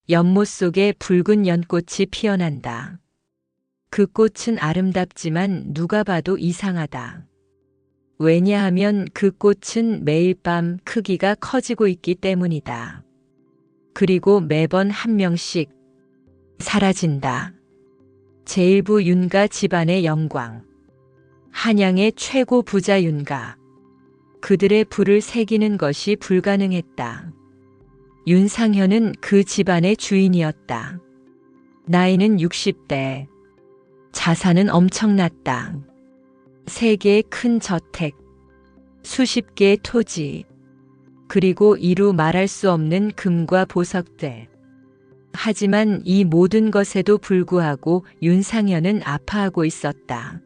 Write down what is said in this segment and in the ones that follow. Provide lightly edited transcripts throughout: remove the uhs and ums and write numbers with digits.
연못 속에 붉은 연꽃이 피어난다. 그 꽃은 아름답지만 누가 봐도 이상하다. 왜냐하면 그 꽃은 매일 밤 크기가 커지고 있기 때문이다. 그리고 매번 한 명씩 사라진다. 제1부 윤가 집안의 영광. 한양의 최고 부자 윤가. 그들의 부를 새기는 것이 불가능했다. 윤상현은 그 집안의 주인이었다. 나이는 60대. 자산은 엄청났다. 3개의 큰 저택, 수십 개의 토지, 그리고 이루 말할 수 없는 금과 보석들. 하지만 이 모든 것에도 불구하고 윤상현은 아파하고 있었다.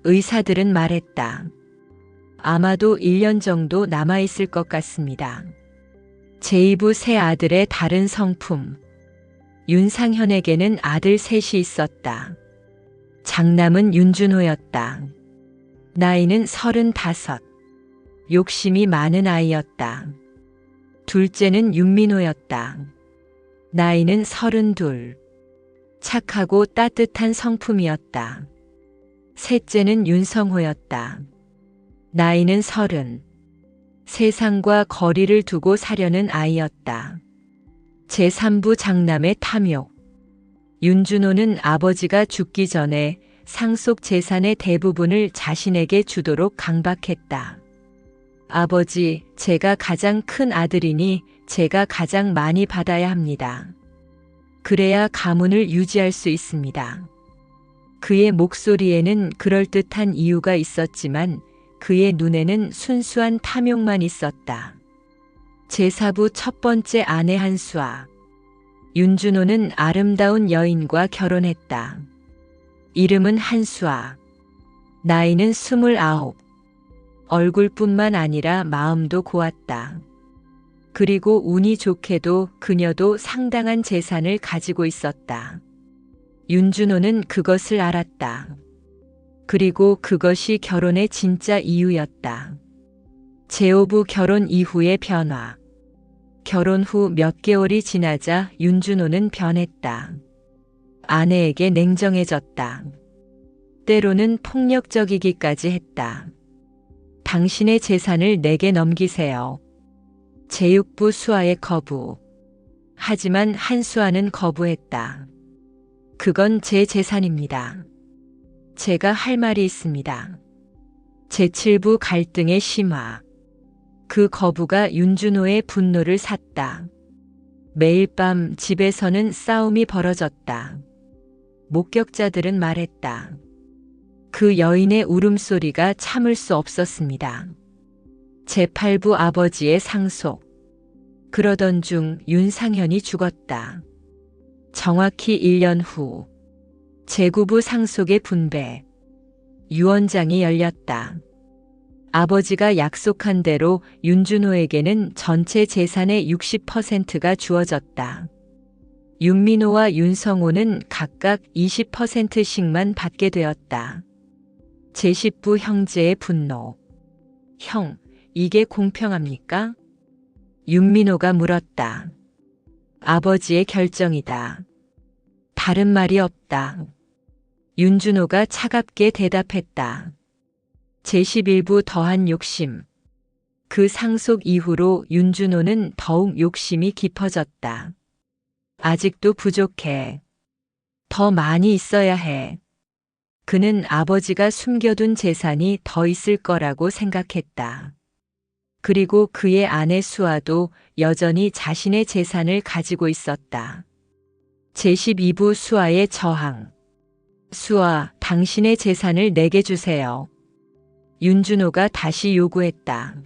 의사들은 말했다. 아마도 1년 정도 남아있을 것 같습니다. 제2부 세 아들의 다른 성품. 윤상현에게는 아들 셋이 있었다. 장남은 윤준호였다. 나이는 35. 욕심이 많은 아이였다. 둘째는 윤민호였다. 나이는 32. 착하고 따뜻한 성품이었다. 셋째는 윤성호였다. 나이는 30. 세상과 거리를 두고 사려는 아이였다. 제3부 장남의 탐욕. 윤준호는 아버지가 죽기 전에 상속 재산의 대부분을 자신에게 주도록 강박했다. 아버지, 제가 가장 큰 아들이니 제가 가장 많이 받아야 합니다. 그래야 가문을 유지할 수 있습니다. 그의 목소리에는 그럴듯한 이유가 있었지만 그의 눈에는 순수한 탐욕만 있었다. 제4부 첫 번째 아내 한수아. 윤준호는 아름다운 여인과 결혼했다. 이름은 한수아. 나이는 29. 얼굴뿐만 아니라 마음도 고왔다. 그리고 운이 좋게도 그녀도 상당한 재산을 가지고 있었다. 윤준호는 그것을 알았다. 그리고 그것이 결혼의 진짜 이유였다. 제5부 결혼 이후의 변화. 결혼 후 몇 개월이 지나자 윤준호는 변했다. 아내에게 냉정해졌다. 때로는 폭력적이기까지 했다. 당신의 재산을 내게 넘기세요. 제6부 수아의 거부. 하지만 한수아는 거부했다. 그건 제 재산입니다. 제가 할 말이 있습니다. 제7부 갈등의 심화. 그 거부가 윤준호의 분노를 샀다. 매일 밤 집에서는 싸움이 벌어졌다. 목격자들은 말했다. 그 여인의 울음소리가 참을 수 없었습니다. 제8부 아버지의 상속. 그러던 중 윤상현이 죽었다. 정확히 1년 후 제9부 상속의 분배. 유언장이 열렸다. 아버지가 약속한 대로 윤준호에게는 전체 재산의 60%가 주어졌다. 윤민호와 윤성호는 각각 20%씩만 받게 되었다. 제10부 형제의 분노. 형, 이게 공평합니까? 윤민호가 물었다. 아버지의 결정이다. 다른 말이 없다. 윤준호가 차갑게 대답했다. 제11부 더한 욕심. 그 상속 이후로 윤준호는 더욱 욕심이 깊어졌다. 아직도 부족해. 더 많이 있어야 해. 그는 아버지가 숨겨둔 재산이 더 있을 거라고 생각했다. 그리고 그의 아내 수아도 여전히 자신의 재산을 가지고 있었다. 제12부 수아의 저항. 수아, 당신의 재산을 내게 주세요. 윤준호가 다시 요구했다.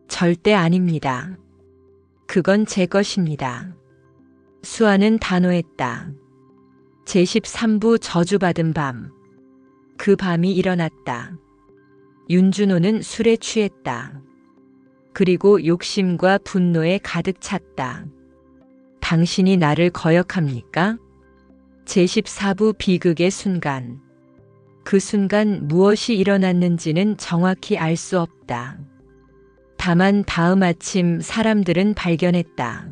절대 아닙니다. 그건 제 것입니다. 수아는 단호했다. 제13부 저주받은 밤. 그 밤이 일어났다. 윤준호는 술에 취했다. 그리고 욕심과 분노에 가득 찼다. 당신이 나를 거역합니까? 제14부 비극의 순간. 그 순간 무엇이 일어났는지는 정확히 알 수 없다. 다만 다음 아침 사람들은 발견했다.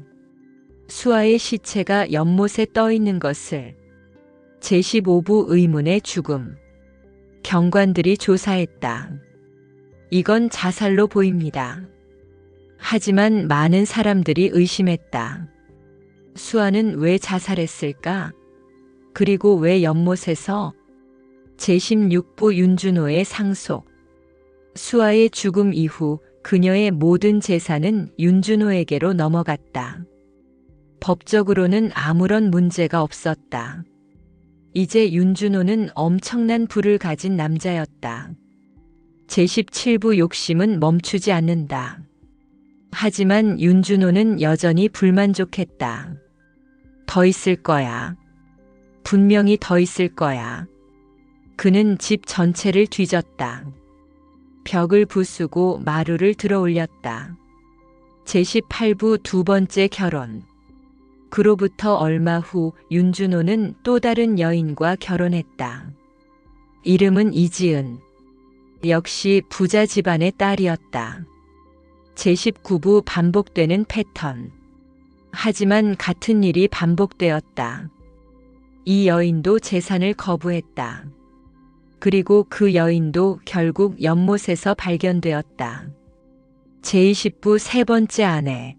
수아의 시체가 연못에 떠 있는 것을 제15부 의문의 죽음. 경관들이 조사했다. 이건 자살로 보입니다. 하지만 많은 사람들이 의심했다. 수아는 왜 자살했을까? 그리고 왜 연못에서? 제16부 윤준호의 상속. 수아의 죽음 이후 그녀의 모든 재산은 윤준호에게로 넘어갔다. 법적으로는 아무런 문제가 없었다. 이제 윤준호는 엄청난 부를 가진 남자였다. 제17부 욕심은 멈추지 않는다. 하지만 윤준호는 여전히 불만족했다. 더 있을 거야. 분명히 더 있을 거야. 그는 집 전체를 뒤졌다. 벽을 부수고 마루를 들어올렸다. 제18부 두 번째 결혼. 그로부터 얼마 후 윤준호는 또 다른 여인과 결혼했다. 이름은 이지은. 역시 부자 집안의 딸이었다. 제19부 반복되는 패턴. 하지만 같은 일이 반복되었다. 이 여인도 재산을 거부했다. 그리고 그 여인도 결국 연못에서 발견되었다. 제20부 세 번째 아내.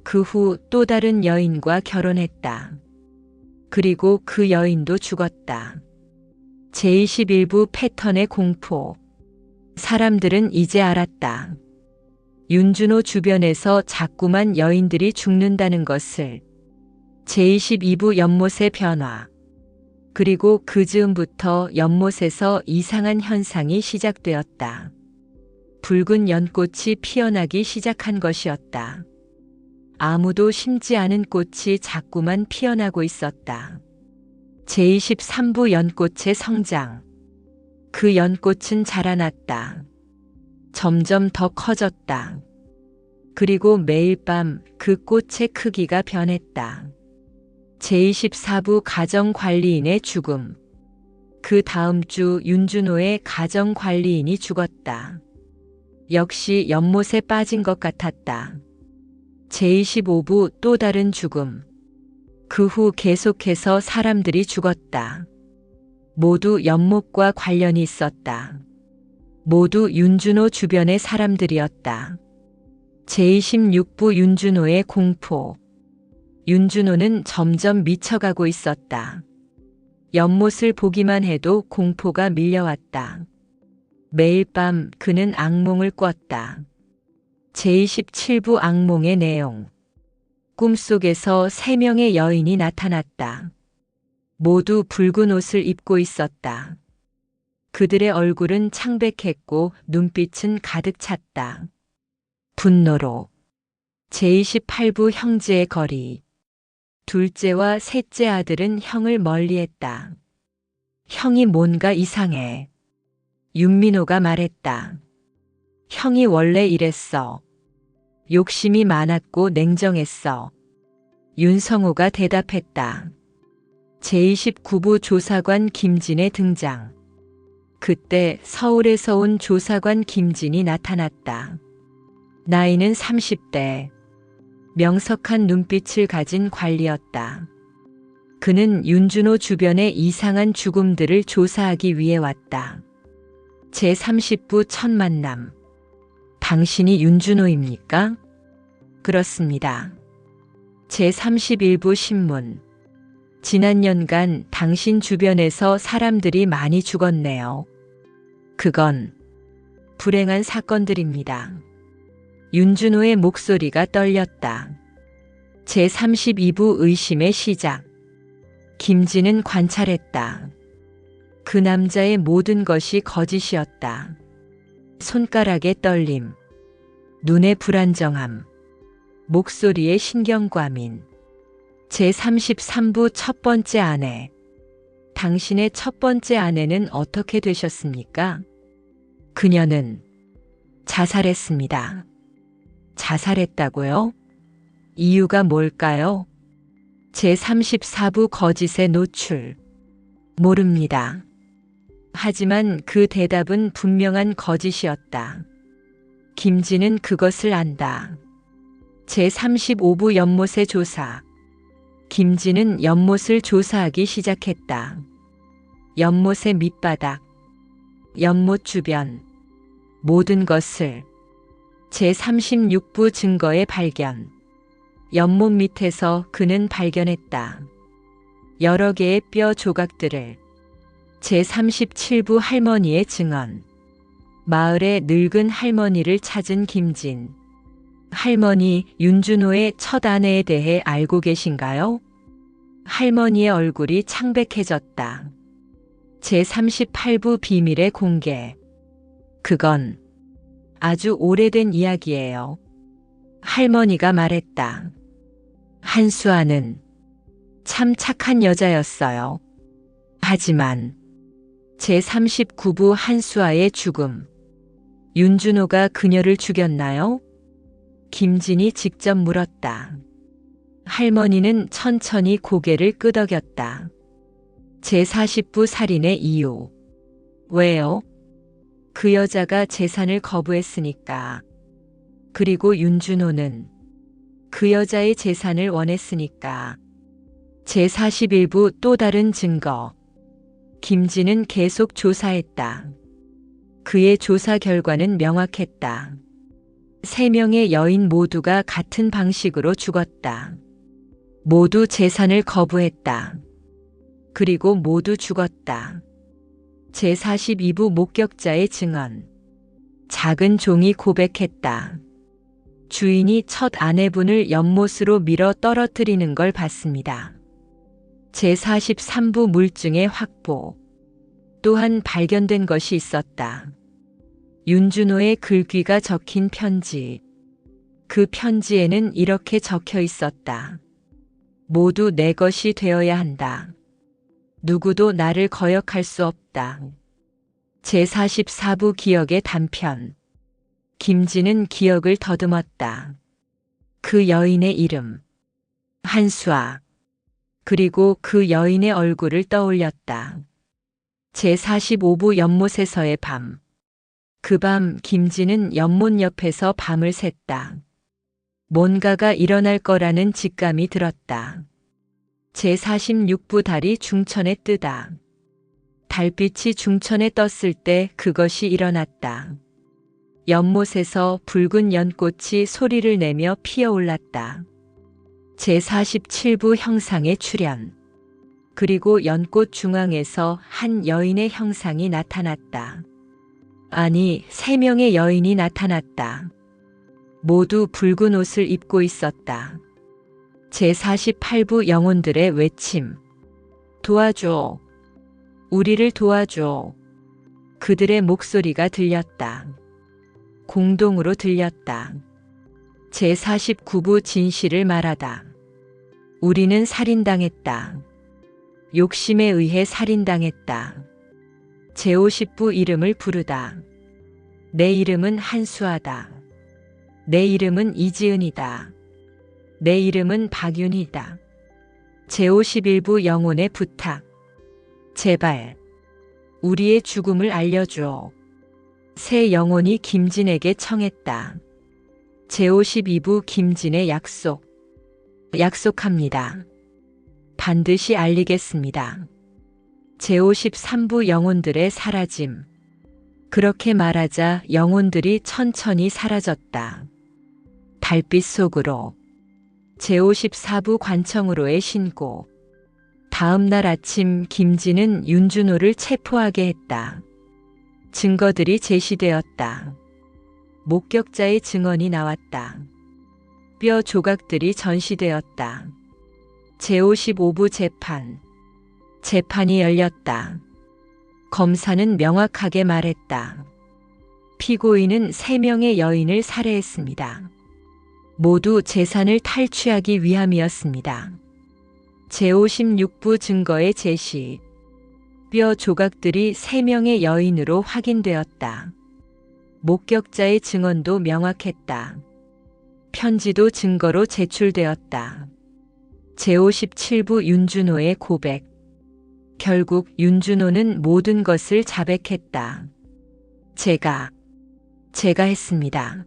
그 후 또 다른 여인과 결혼했다. 그리고 그 여인도 죽었다. 제21부 패턴의 공포. 사람들은 이제 알았다. 윤준호 주변에서 자꾸만 여인들이 죽는다는 것을. 제22부 연못의 변화. 그리고 그 즈음부터 연못에서 이상한 현상이 시작되었다. 붉은 연꽃이 피어나기 시작한 것이었다. 아무도 심지 않은 꽃이 자꾸만 피어나고 있었다. 제23부 연꽃의 성장. 그 연꽃은 자라났다. 점점 더 커졌다. 그리고 매일 밤 그 꽃의 크기가 변했다. 제24부 가정관리인의 죽음. 그 다음 주 윤준호의 가정관리인이 죽었다. 역시 연못에 빠진 것 같았다. 제25부 또 다른 죽음. 그 후 계속해서 사람들이 죽었다. 모두 연못과 관련이 있었다. 모두 윤준호 주변의 사람들이었다. 제26부 윤준호의 공포. 윤준호는 점점 미쳐가고 있었다. 연못을 보기만 해도 공포가 밀려왔다. 매일 밤 그는 악몽을 꿨다. 제27부 악몽의 내용. 꿈속에서 3명의 여인이 나타났다. 모두 붉은 옷을 입고 있었다. 그들의 얼굴은 창백했고 눈빛은 가득 찼다. 분노로. 제28부 형제의 거리. 둘째와 셋째 아들은 형을 멀리했다. 형이 뭔가 이상해. 윤민호가 말했다. 형이 원래 이랬어. 욕심이 많았고 냉정했어. 윤성호가 대답했다. 제29부 조사관 김진의 등장. 그때 서울에서 온 조사관 김진이 나타났다. 나이는 30대. 명석한 눈빛을 가진 관리였다. 그는 윤준호 주변의 이상한 죽음들을 조사하기 위해 왔다. 제30부 첫 만남. 당신이 윤준호입니까? 그렇습니다. 제31부 신문. 지난 년간 당신 주변에서 사람들이 많이 죽었네요. 그건 불행한 사건들입니다. 윤준호의 목소리가 떨렸다. 제32부 의심의 시작. 김진은 관찰했다. 그 남자의 모든 것이 거짓이었다. 손가락의 떨림, 눈의 불안정함, 목소리의 신경과민. 제33부 첫 번째 아내. 당신의 첫 번째 아내는 어떻게 되셨습니까? 그녀는 자살했습니다. 자살했다고요? 이유가 뭘까요? 제34부 거짓의 노출. 모릅니다. 하지만 그 대답은 분명한 거짓이었다. 김진은 그것을 안다. 제35부 연못의 조사. 김진은 연못을 조사하기 시작했다. 연못의 밑바닥, 연못 주변, 모든 것을. 제36부 증거의 발견. 연못 밑에서 그는 발견했다. 여러 개의 뼈 조각들을. 제37부 할머니의 증언. 마을의 늙은 할머니를 찾은 김진. 할머니 윤준호의 첫 아내에 대해 알고 계신가요? 할머니의 얼굴이 창백해졌다. 제38부 비밀의 공개. 그건 아주 오래된 이야기예요. 할머니가 말했다. 한수아는 참 착한 여자였어요. 하지만 제39부 한수아의 죽음. 윤준호가 그녀를 죽였나요? 김진이 직접 물었다. 할머니는 천천히 고개를 끄덕였다. 제40부 살인의 이유. 왜요? 그 여자가 재산을 거부했으니까. 그리고 윤준호는 그 여자의 재산을 원했으니까. 제41부 또 다른 증거. 김진은 계속 조사했다. 그의 조사 결과는 명확했다. 3명의 여인 모두가 같은 방식으로 죽었다. 모두 재산을 거부했다. 그리고 모두 죽었다. 제42부 목격자의 증언. 작은 종이 고백했다. 주인이 첫 아내분을 연못으로 밀어 떨어뜨리는 걸 봤습니다. 제43부 물증의 확보. 또한 발견된 것이 있었다. 윤준호의 글귀가 적힌 편지. 그 편지에는 이렇게 적혀 있었다. 모두 내 것이 되어야 한다. 누구도 나를 거역할 수 없다. 제44부 기억의 단편. 김진은 기억을 더듬었다. 그 여인의 이름. 한수아. 그리고 그 여인의 얼굴을 떠올렸다. 제45부 연못에서의 밤. 그 밤 김진은 연못 옆에서 밤을 샜다. 뭔가가 일어날 거라는 직감이 들었다. 제46부 달이 중천에 뜨다. 달빛이 중천에 떴을 때 그것이 일어났다. 연못에서 붉은 연꽃이 소리를 내며 피어올랐다. 제47부 형상의 출현. 그리고 연꽃 중앙에서 한 여인의 형상이 나타났다. 아니, 3명의 여인이 나타났다. 모두 붉은 옷을 입고 있었다. 제48부 영혼들의 외침. 도와줘. 우리를 도와줘. 그들의 목소리가 들렸다. 공동으로 들렸다. 제49부 진실을 말하다. 우리는 살인당했다. 욕심에 의해 살인당했다. 제50부 이름을 부르다. 내 이름은 한수아다. 내 이름은 이지은이다. 내 이름은 박윤이다. 제51부 영혼의 부탁. 제발, 우리의 죽음을 알려줘. 새 영혼이 김진에게 청했다. 제52부 김진의 약속. 약속합니다. 반드시 알리겠습니다. 제53부 영혼들의 사라짐. 그렇게 말하자 영혼들이 천천히 사라졌다. 달빛 속으로. 제54부 관청으로의 신고. 다음 날 아침 김진은 윤준호를 체포하게 했다. 증거들이 제시되었다. 목격자의 증언이 나왔다. 뼈 조각들이 전시되었다. 제55부 재판. 재판이 열렸다. 검사는 명확하게 말했다. 피고인은 3명의 여인을 살해했습니다. 모두 재산을 탈취하기 위함이었습니다. 제56부 증거의 제시. 뼈 조각들이 3명의 여인으로 확인되었다. 목격자의 증언도 명확했다. 편지도 증거로 제출되었다. 제57부 윤준호의 고백. 결국 윤준호는 모든 것을 자백했다. 제가 했습니다.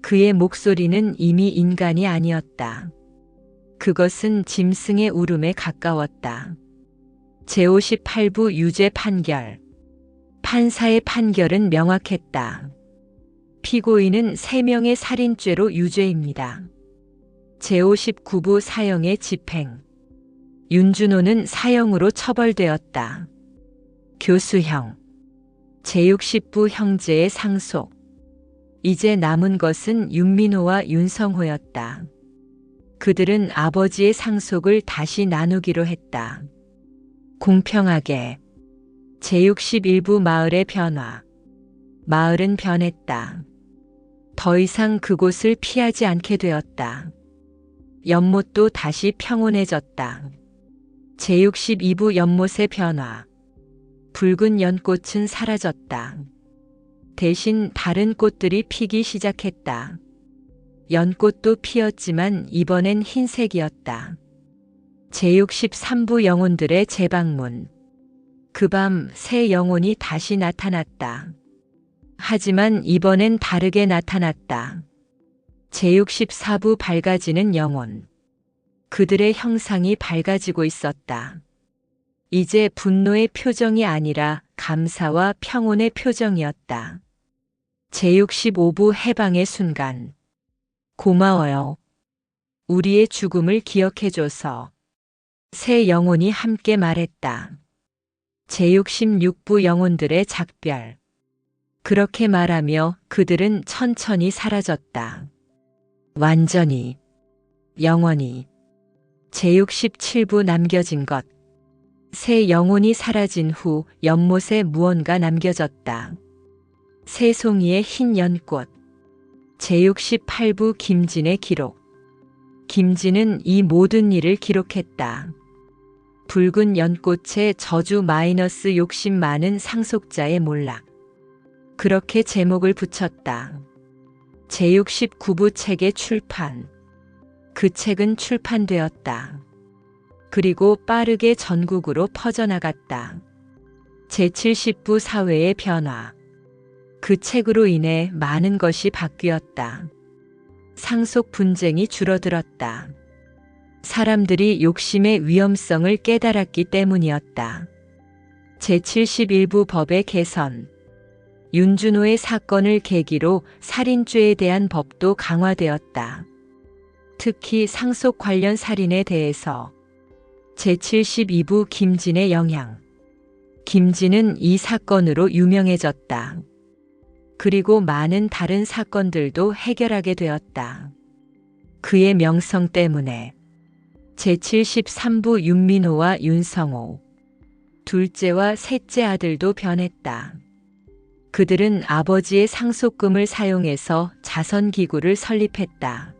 그의 목소리는 이미 인간이 아니었다. 그것은 짐승의 울음에 가까웠다. 제58부 유죄 판결. 판사의 판결은 명확했다. 피고인은 3명의 살인죄로 유죄입니다. 제59부 사형의 집행. 윤준호는 사형으로 처벌되었다. 교수형. 제60부 형제의 상속. 이제 남은 것은 윤민호와 윤성호였다. 그들은 아버지의 상속을 다시 나누기로 했다. 공평하게. 제61부 마을의 변화. 마을은 변했다. 더 이상 그곳을 피하지 않게 되었다. 연못도 다시 평온해졌다. 제62부 연못의 변화. 붉은 연꽃은 사라졌다. 대신 다른 꽃들이 피기 시작했다. 연꽃도 피었지만 이번엔 흰색이었다. 제63부 영혼들의 재방문. 그 밤 새 영혼이 다시 나타났다. 하지만 이번엔 다르게 나타났다. 제64부 밝아지는 영혼. 그들의 형상이 밝아지고 있었다. 이제 분노의 표정이 아니라 감사와 평온의 표정이었다. 제65부 해방의 순간. 고마워요. 우리의 죽음을 기억해줘서. 새 영혼이 함께 말했다. 제66부 영혼들의 작별. 그렇게 말하며 그들은 천천히 사라졌다. 완전히. 영원히. 제67부 남겨진 것. 새 영혼이 사라진 후 연못에 무언가 남겨졌다. 새 송이의 흰 연꽃. 제68부 김진의 기록. 김진은 이 모든 일을 기록했다. 붉은 연꽃의 저주 마이너스 욕심 많은 상속자의 몰락. 그렇게 제목을 붙였다. 제69부 책의 출판. 그 책은 출판되었다. 그리고 빠르게 전국으로 퍼져나갔다. 제70부 사회의 변화. 그 책으로 인해 많은 것이 바뀌었다. 상속 분쟁이 줄어들었다. 사람들이 욕심의 위험성을 깨달았기 때문이었다. 제71부 법의 개선. 윤준호의 사건을 계기로 살인죄에 대한 법도 강화되었다. 특히 상속 관련 살인에 대해서. 제72부 김진의 영향. 김진은 이 사건으로 유명해졌다. 그리고 많은 다른 사건들도 해결하게 되었다. 그의 명성 때문에. 제73부 윤민호와 윤성호. 둘째와 셋째 아들도 변했다. 그들은 아버지의 상속금을 사용해서 자선기구를 설립했다.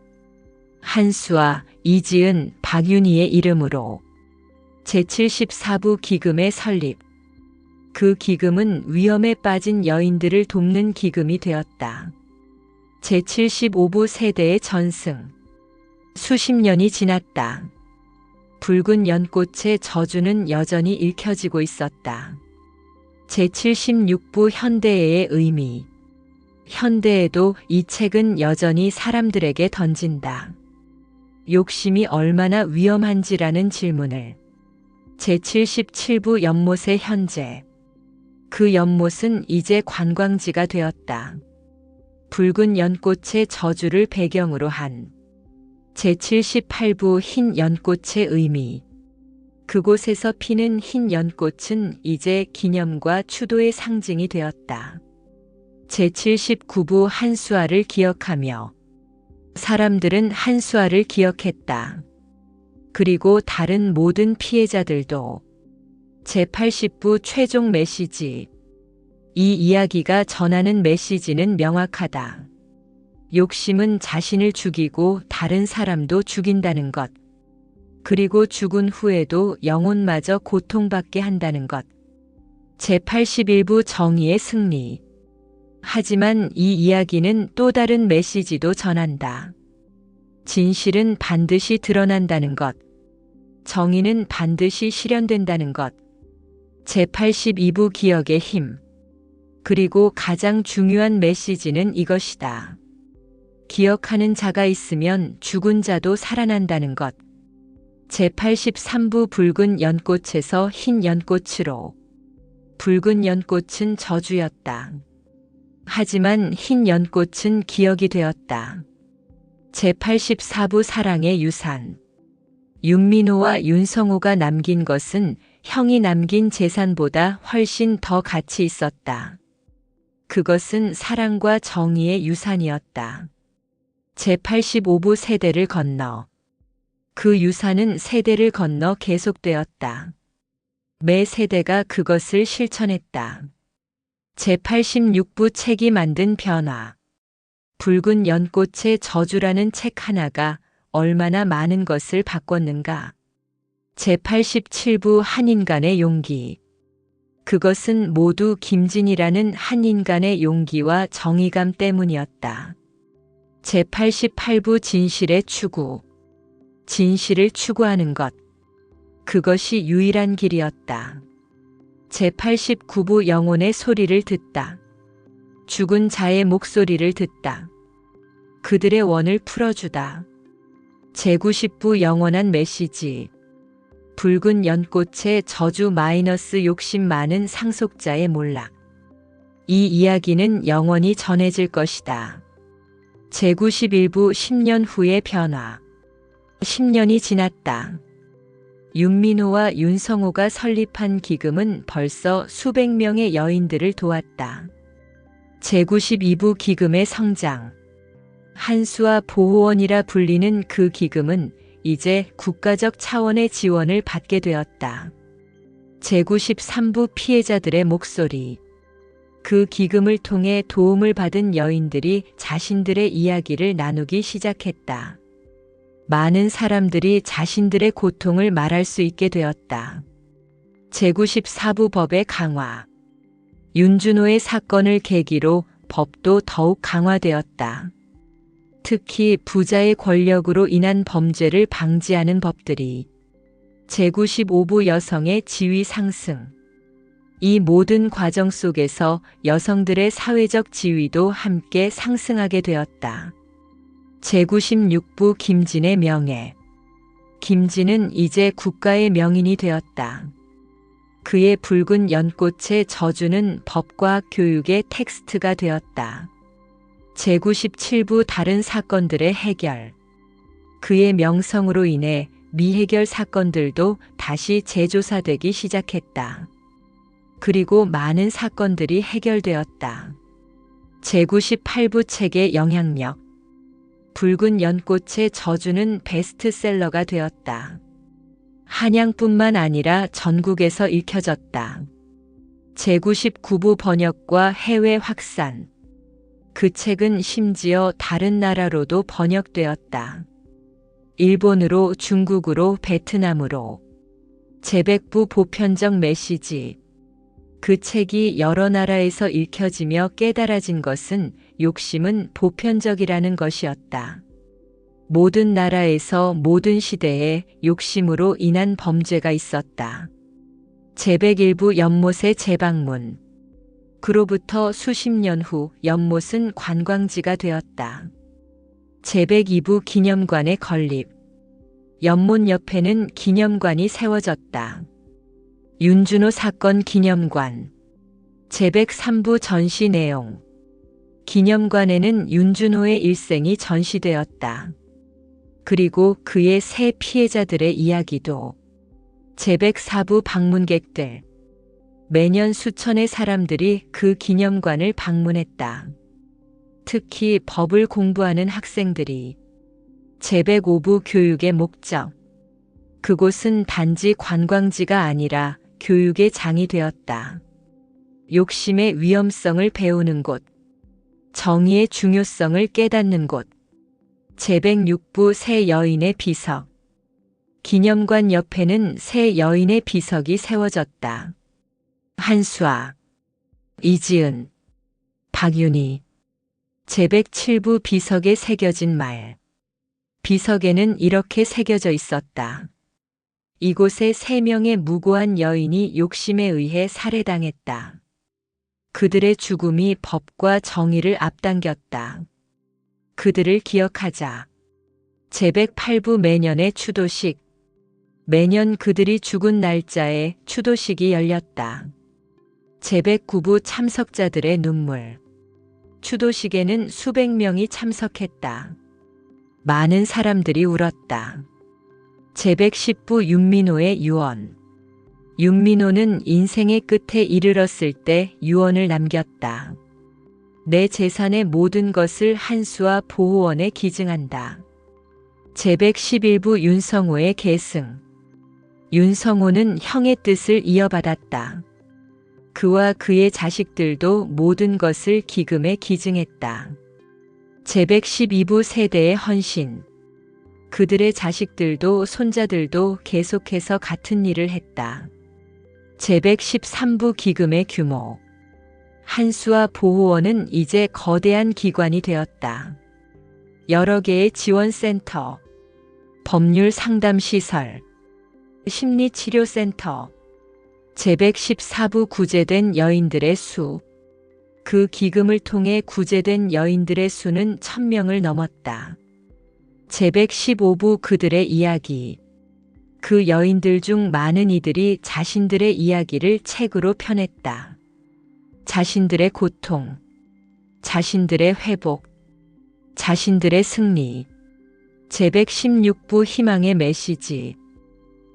한수아, 이지은, 박윤희의 이름으로. 제74부 기금의 설립. 그 기금은 위험에 빠진 여인들을 돕는 기금이 되었다. 제75부 세대의 전승. 수십 년이 지났다. 붉은 연꽃의 저주는 여전히 읽혀지고 있었다. 제76부 현대애의 의미. 현대에도 이 책은 여전히 사람들에게 던진다. 욕심이 얼마나 위험한지라는 질문을. 제77부 연못의 현재. 그 연못은 이제 관광지가 되었다. 붉은 연꽃의 저주를 배경으로 한. 제78부 흰 연꽃의 의미. 그곳에서 피는 흰 연꽃은 이제 기념과 추도의 상징이 되었다. 제79부 한수아를 기억하며. 사람들은 한수아를 기억했다. 그리고 다른 모든 피해자들도. 제80부 최종 메시지. 이 이야기가 전하는 메시지는 명확하다. 욕심은 자신을 죽이고 다른 사람도 죽인다는 것. 그리고 죽은 후에도 영혼마저 고통받게 한다는 것. 제81부 정의의 승리. 하지만 이 이야기는 또 다른 메시지도 전한다. 진실은 반드시 드러난다는 것. 정의는 반드시 실현된다는 것. 제82부 기억의 힘. 그리고 가장 중요한 메시지는 이것이다. 기억하는 자가 있으면 죽은 자도 살아난다는 것. 제83부 붉은 연꽃에서 흰 연꽃으로. 붉은 연꽃은 저주였다. 하지만 흰 연꽃은 기억이 되었다. 제84부 사랑의 유산. 윤민호와 윤성호가 남긴 것은 형이 남긴 재산보다 훨씬 더 가치 있었다. 그것은 사랑과 정의의 유산이었다. 제85부 세대를 건너. 그 유산은 세대를 건너 계속되었다. 매 세대가 그것을 실천했다. 제86부 책이 만든 변화. 붉은 연꽃의 저주라는 책 하나가 얼마나 많은 것을 바꿨는가. 제87부 한 인간의 용기. 그것은 모두 김진이라는 한 인간의 용기와 정의감 때문이었다. 제88부 진실의 추구. 진실을 추구하는 것. 그것이 유일한 길이었다. 제89부 영혼의 소리를 듣다. 죽은 자의 목소리를 듣다. 그들의 원을 풀어주다. 제90부 영원한 메시지. 붉은 연꽃의 저주 마이너스 욕심 많은 상속자의 몰락. 이 이야기는 영원히 전해질 것이다. 제91부 10년 후의 변화. 10년이 지났다. 윤민호와 윤성호가 설립한 기금은 벌써 수백 명의 여인들을 도왔다. 제92부 기금의 성장. 한수와 보호원이라 불리는 그 기금은 이제 국가적 차원의 지원을 받게 되었다. 제93부 피해자들의 목소리. 그 기금을 통해 도움을 받은 여인들이 자신들의 이야기를 나누기 시작했다. 많은 사람들이 자신들의 고통을 말할 수 있게 되었다. 제94부 법의 강화. 윤준호의 사건을 계기로 법도 더욱 강화되었다. 특히 부자의 권력으로 인한 범죄를 방지하는 법들이. 제95부 여성의 지위 상승. 이 모든 과정 속에서 여성들의 사회적 지위도 함께 상승하게 되었다. 제96부 김진의 명예. 김진은 이제 국가의 명인이 되었다. 그의 붉은 연꽃의 저주는 법과 교육의 텍스트가 되었다. 제97부 다른 사건들의 해결. 그의 명성으로 인해 미해결 사건들도 다시 재조사되기 시작했다. 그리고 많은 사건들이 해결되었다. 제98부 책의 영향력. 붉은 연꽃의 저주는 베스트셀러가 되었다. 한양뿐만 아니라 전국에서 읽혀졌다. 제99부 번역과 해외 확산. 그 책은 심지어 다른 나라로도 번역되었다. 일본으로, 중국으로, 베트남으로. 제100부 보편적 메시지. 그 책이 여러 나라에서 읽혀지며 깨달아진 것은 욕심은 보편적이라는 것이었다. 모든 나라에서 모든 시대에 욕심으로 인한 범죄가 있었다. 제101부 연못의 재방문. 그로부터 수십 년 후 연못은 관광지가 되었다. 제102부 기념관의 건립. 연못 옆에는 기념관이 세워졌다. 윤준호 사건 기념관. 제103부 전시 내용. 기념관에는 윤준호의 일생이 전시되었다. 그리고 그의 세 피해자들의 이야기도. 제104부 방문객들. 매년 수천의 사람들이 그 기념관을 방문했다. 특히 법을 공부하는 학생들이. 제105부 교육의 목적. 그곳은 단지 관광지가 아니라 교육의 장이 되었다. 욕심의 위험성을 배우는 곳. 정의의 중요성을 깨닫는 곳. 제106부 새 여인의 비석. 기념관 옆에는 새 여인의 비석이 세워졌다. 한수아, 이지은, 박윤희. 제107부 비석에 새겨진 말. 비석에는 이렇게 새겨져 있었다. 이곳에 3명의 무고한 여인이 욕심에 의해 살해당했다. 그들의 죽음이 법과 정의를 앞당겼다. 그들을 기억하자. 제108부 매년의 추도식. 매년 그들이 죽은 날짜에 추도식이 열렸다. 제109부 참석자들의 눈물. 추도식에는 수백 명이 참석했다. 많은 사람들이 울었다. 제110부 윤민호의 유언. 윤민호는 인생의 끝에 이르렀을 때 유언을 남겼다. 내 재산의 모든 것을 한수와 보호원에 기증한다. 제111부 윤성호의 계승. 윤성호는 형의 뜻을 이어받았다. 그와 그의 자식들도 모든 것을 기금에 기증했다. 제112부 세대의 헌신. 그들의 자식들도 손자들도 계속해서 같은 일을 했다. 제113부 기금의 규모. 한수와 보호원은 이제 거대한 기관이 되었다. 여러 개의 지원센터, 법률 상담시설, 심리치료센터, 제114부 구제된 여인들의 수. 그 기금을 통해 구제된 여인들의 수는 1000명을 넘었다. 제115부 그들의 이야기. 그 여인들 중 많은 이들이 자신들의 이야기를 책으로 펴냈다. 자신들의 고통, 자신들의 회복, 자신들의 승리. 제116부 희망의 메시지.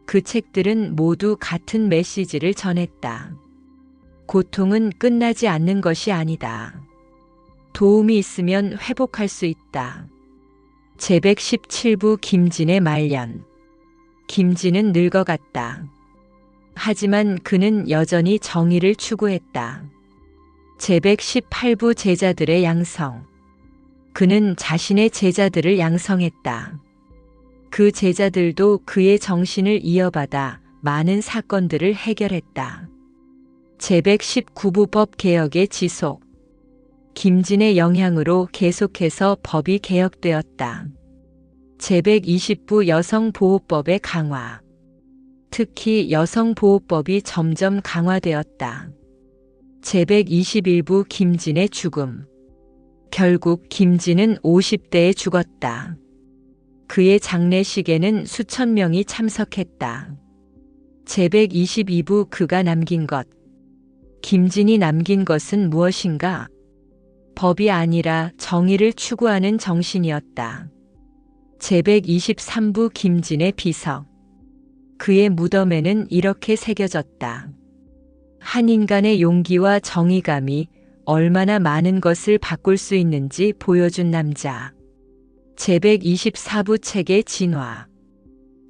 그 책들은 모두 같은 메시지를 전했다. 고통은 끝나지 않는 것이 아니다. 도움이 있으면 회복할 수 있다. 제117부 김진의 말년. 김진은 늙어갔다. 하지만 그는 여전히 정의를 추구했다. 제118부 제자들의 양성. 그는 자신의 제자들을 양성했다. 그 제자들도 그의 정신을 이어받아 많은 사건들을 해결했다. 제119부 법 개혁의 지속. 김진의 영향으로 계속해서 법이 개혁되었다. 제120부 여성보호법의 강화. 특히 여성보호법이 점점 강화되었다. 제121부 김진의 죽음. 결국 김진은 50대에 죽었다. 그의 장례식에는 수천 명이 참석했다. 제122부 그가 남긴 것. 김진이 남긴 것은 무엇인가? 법이 아니라 정의를 추구하는 정신이었다. 제123부 김진의 비석. 그의 무덤에는 이렇게 새겨졌다. 한 인간의 용기와 정의감이 얼마나 많은 것을 바꿀 수 있는지 보여준 남자. 제124부 책의 진화.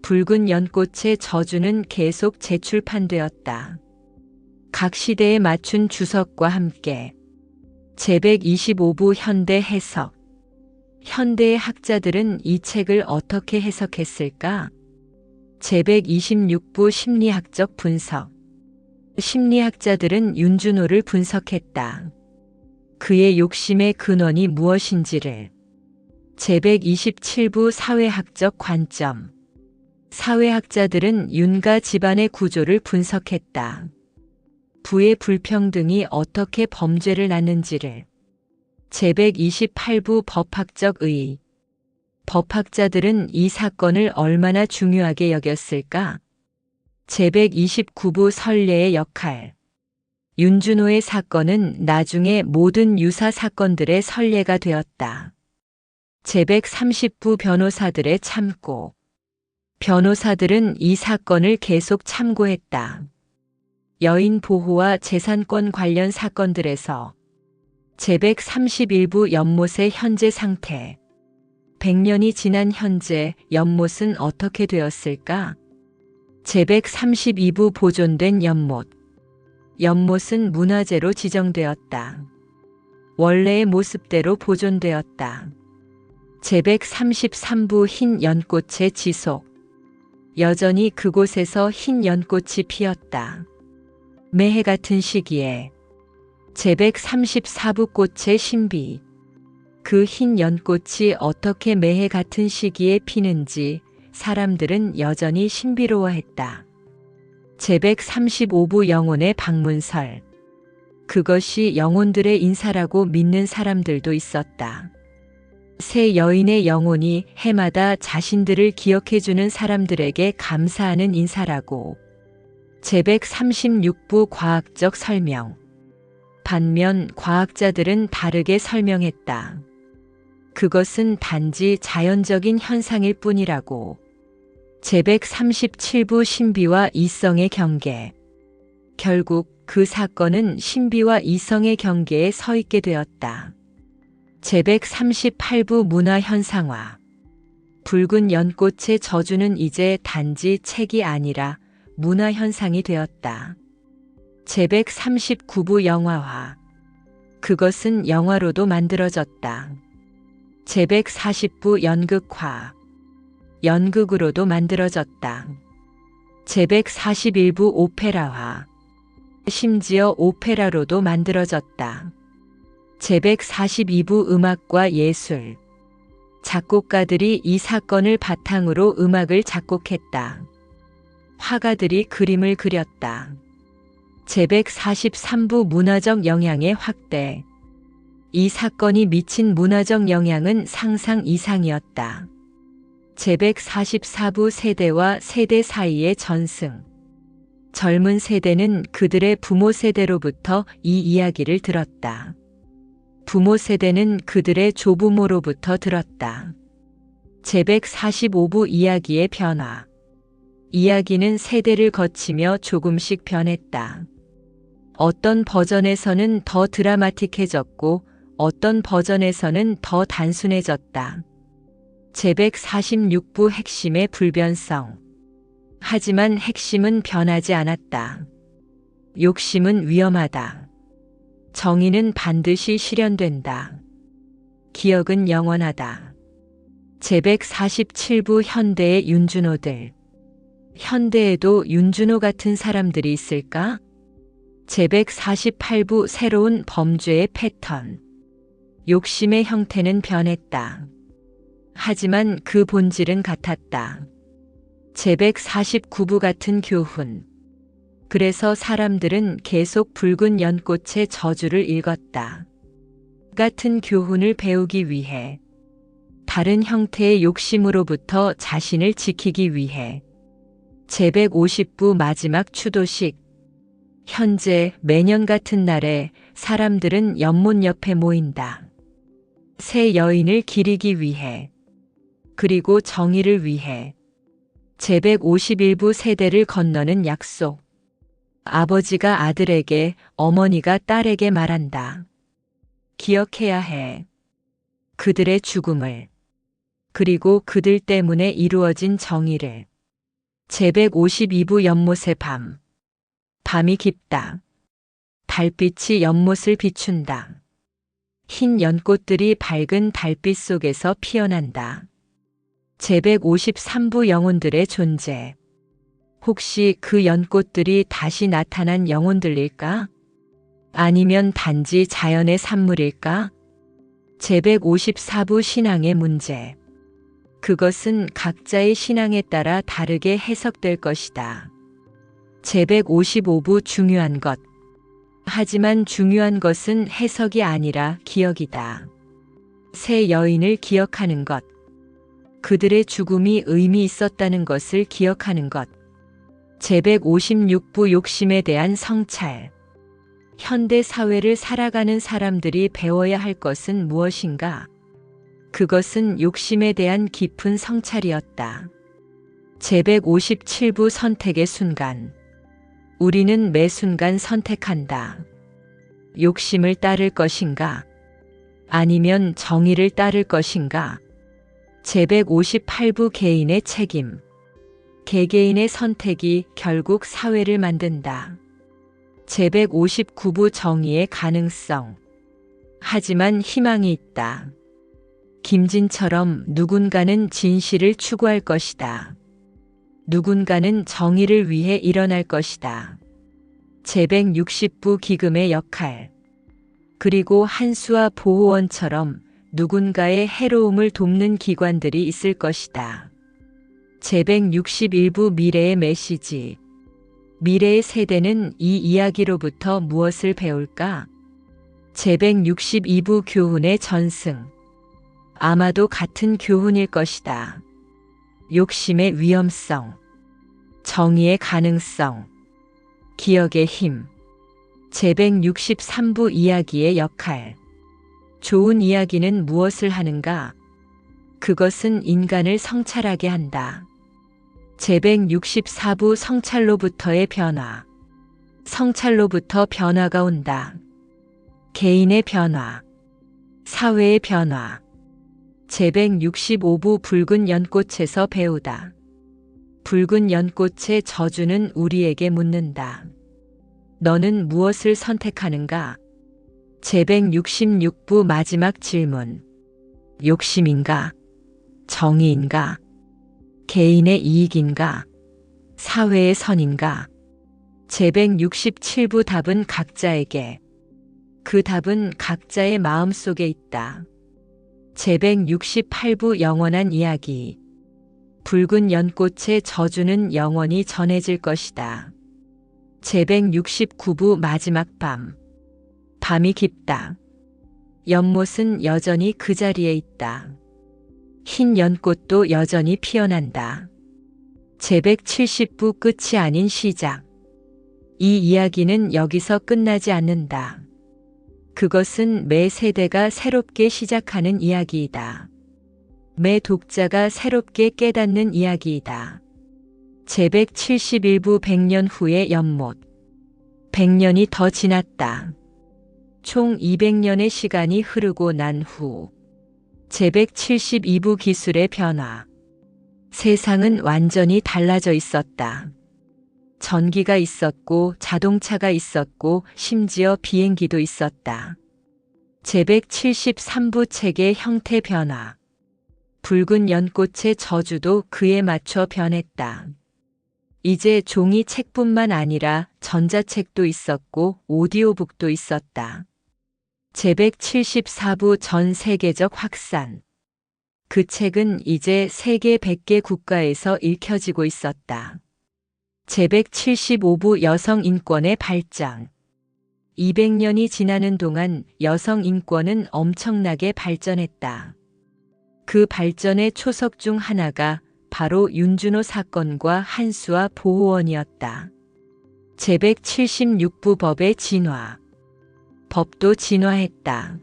붉은 연꽃의 저주는 계속 재출판되었다. 각 시대에 맞춘 주석과 함께. 제125부 현대 해석. 현대의 학자들은 이 책을 어떻게 해석했을까? 제126부 심리학적 분석. 심리학자들은 윤준호를 분석했다. 그의 욕심의 근원이 무엇인지를. 제127부 사회학적 관점. 사회학자들은 윤가 집안의 구조를 분석했다. 부의 불평등이 어떻게 범죄를 낳는지를. 제128부 법학적 의의. 법학자들은 이 사건을 얼마나 중요하게 여겼을까? 제129부 선례의 역할. 윤준호의 사건은 나중에 모든 유사 사건들의 선례가 되었다. 제130부 변호사들의 참고. 변호사들은 이 사건을 계속 참고했다. 여인 보호와 재산권 관련 사건들에서. 제131부 연못의 현재 상태. 100년이 지난 현재 연못은 어떻게 되었을까? 제132부 보존된 연못. 연못은 문화재로 지정되었다. 원래의 모습대로 보존되었다. 제133부 흰 연꽃의 지속. 여전히 그곳에서 흰 연꽃이 피었다. 매해 같은 시기에. 제134부 꽃의 신비. 그 흰 연꽃이 어떻게 매해 같은 시기에 피는지 사람들은 여전히 신비로워했다. 제135부 영혼의 방문설. 그것이 영혼들의 인사라고 믿는 사람들도 있었다. 세 여인의 영혼이 해마다 자신들을 기억해주는 사람들에게 감사하는 인사라고. 제136부 과학적 설명. 반면 과학자들은 다르게 설명했다. 그것은 단지 자연적인 현상일 뿐이라고. 제137부 신비와 이성의 경계. 결국 그 사건은 신비와 이성의 경계에 서 있게 되었다. 제138부 문화 현상화. 붉은 연꽃의 저주는 이제 단지 책이 아니라 문화 현상이 되었다. 제139부 영화화. 그것은 영화로도 만들어졌다. 제140부 연극화. 연극으로도 만들어졌다. 제141부 오페라화. 심지어 오페라로도 만들어졌다. 제142부 음악과 예술. 작곡가들이 이 사건을 바탕으로 음악을 작곡했다. 화가들이 그림을 그렸다. 제143부 문화적 영향의 확대. 이 사건이 미친 문화적 영향은 상상 이상이었다. 제144부 세대와 세대 사이의 전승. 젊은 세대는 그들의 부모 세대로부터 이 이야기를 들었다. 부모 세대는 그들의 조부모로부터 들었다. 제145부 이야기의 변화. 이야기는 세대를 거치며 조금씩 변했다. 어떤 버전에서는 더 드라마틱해졌고 어떤 버전에서는 더 단순해졌다. 제146부 핵심의 불변성. 하지만 핵심은 변하지 않았다. 욕심은 위험하다. 정의는 반드시 실현된다. 기억은 영원하다. 제147부 현대의 윤준호들. 현대에도 윤준호 같은 사람들이 있을까? 제148부 새로운 범죄의 패턴. 욕심의 형태는 변했다. 하지만 그 본질은 같았다. 제149부 같은 교훈. 그래서 사람들은 계속 붉은 연꽃의 저주를 읽었다. 같은 교훈을 배우기 위해. 다른 형태의 욕심으로부터 자신을 지키기 위해. 제150부 마지막 추도식. 현재 매년 같은 날에 사람들은 연못 옆에 모인다. 새 여인을 기리기 위해. 그리고 정의를 위해. 제151부 세대를 건너는 약속. 아버지가 아들에게, 어머니가 딸에게 말한다. 기억해야 해. 그들의 죽음을. 그리고 그들 때문에 이루어진 정의를. 제152부 연못의 밤. 밤이 깊다. 달빛이 연못을 비춘다. 흰 연꽃들이 밝은 달빛 속에서 피어난다. 제153부 영혼들의 존재. 혹시 그 연꽃들이 다시 나타난 영혼들일까? 아니면 단지 자연의 산물일까? 제154부 신앙의 문제. 그것은 각자의 신앙에 따라 다르게 해석될 것이다. 제155부 중요한 것. 하지만 중요한 것은 해석이 아니라 기억이다. 새 여인을 기억하는 것. 그들의 죽음이 의미 있었다는 것을 기억하는 것. 제156부 욕심에 대한 성찰. 현대 사회를 살아가는 사람들이 배워야 할 것은 무엇인가? 그것은 욕심에 대한 깊은 성찰이었다. 제157부 선택의 순간. 우리는 매 순간 선택한다. 욕심을 따를 것인가? 아니면 정의를 따를 것인가? 제158부 개인의 책임. 개개인의 선택이 결국 사회를 만든다. 제159부 정의의 가능성. 하지만 희망이 있다. 김진처럼 누군가는 진실을 추구할 것이다. 누군가는 정의를 위해 일어날 것이다. 제160부 기금의 역할. 그리고 한수와 보호원처럼 누군가의 해로움을 돕는 기관들이 있을 것이다. 제161부 미래의 메시지. 미래의 세대는 이 이야기로부터 무엇을 배울까? 제162부 교훈의 전승. 아마도 같은 교훈일 것이다. 욕심의 위험성, 정의의 가능성, 기억의 힘. 제163부 이야기의 역할. 좋은 이야기는 무엇을 하는가? 그것은 인간을 성찰하게 한다. 제164부 성찰로부터의 변화. 성찰로부터 변화가 온다. 개인의 변화, 사회의 변화. 제165부 붉은 연꽃에서 배우다. 붉은 연꽃의 저주는 우리에게 묻는다. 너는 무엇을 선택하는가? 제166부 마지막 질문. 욕심인가? 정의인가? 개인의 이익인가? 사회의 선인가? 제167부 답은 각자에게. 그 답은 각자의 마음속에 있다. 제168부 영원한 이야기. 붉은 연꽃의 저주는 영원히 전해질 것이다. 제169부 마지막 밤. 밤이 깊다. 연못은 여전히 그 자리에 있다. 흰 연꽃도 여전히 피어난다. 제170부 끝이 아닌 시작. 이 이야기는 여기서 끝나지 않는다. 그것은 매 세대가 새롭게 시작하는 이야기이다. 매 독자가 새롭게 깨닫는 이야기이다. 제171부 100년 후의 연못. 100년이 더 지났다. 총 200년의 시간이 흐르고 난 후. 제172부 기술의 변화. 세상은 완전히 달라져 있었다. 전기가 있었고 자동차가 있었고 심지어 비행기도 있었다. 제173부 책의 형태 변화. 붉은 연꽃의 저주도 그에 맞춰 변했다. 이제 종이 책뿐만 아니라 전자책도 있었고 오디오북도 있었다. 제174부 전 세계적 확산. 그 책은 이제 세계 100개 국가에서 읽혀지고 있었다. 제175부 여성 인권의 발전. 200년이 지나는 동안 여성 인권은 엄청나게 발전했다. 그 발전의 초석 중 하나가 바로 윤준호 사건과 한수아 보호원이었다. 제176부 법의 진화. 법도 진화했다.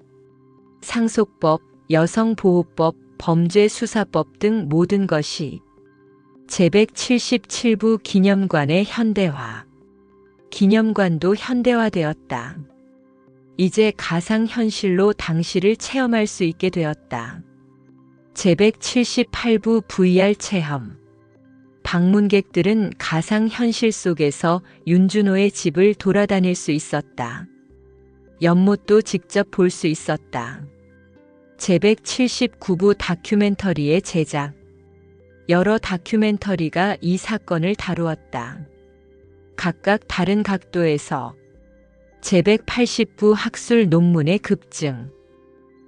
상속법, 여성보호법, 범죄수사법 등 모든 것이. 제177부 기념관의 현대화. 기념관도 현대화되었다. 이제 가상현실로 당시를 체험할 수 있게 되었다. 제178부 VR 체험. 방문객들은 가상현실 속에서 윤준호의 집을 돌아다닐 수 있었다. 연못도 직접 볼 수 있었다. 제179부 다큐멘터리의 제작. 여러 다큐멘터리가 이 사건을 다루었다. 각각 다른 각도에서. 제180부 학술 논문의 급증.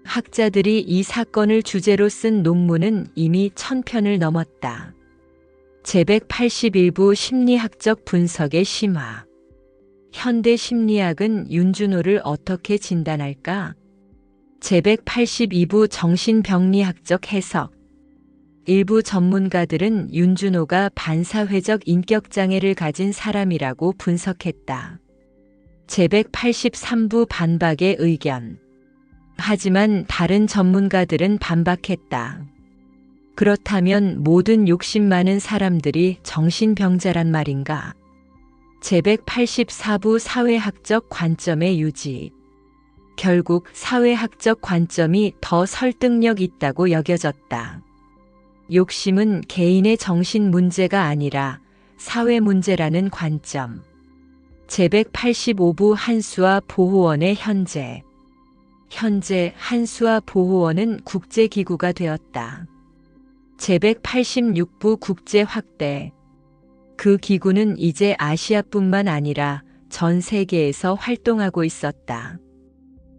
학자들이 이 사건을 주제로 쓴 논문은 이미 1000편을 넘었다. 제181부 심리학적 분석의 심화. 현대 심리학은 윤준호를 어떻게 진단할까? 제182부 정신병리학적 해석. 일부 전문가들은 윤준호가 반사회적 인격장애를 가진 사람이라고 분석했다. 제183부 반박의 의견. 하지만 다른 전문가들은 반박했다. 그렇다면 모든 욕심 많은 사람들이 정신병자란 말인가? 제184부 사회학적 관점의 유지. 결국 사회학적 관점이 더 설득력 있다고 여겨졌다. 욕심은 개인의 정신 문제가 아니라 사회 문제라는 관점. 제185부 한수아 보호원의 현재. 현재 한수아 보호원은 국제기구가 되었다. 제186부 국제 확대. 그 기구는 이제 아시아뿐만 아니라 전 세계에서 활동하고 있었다.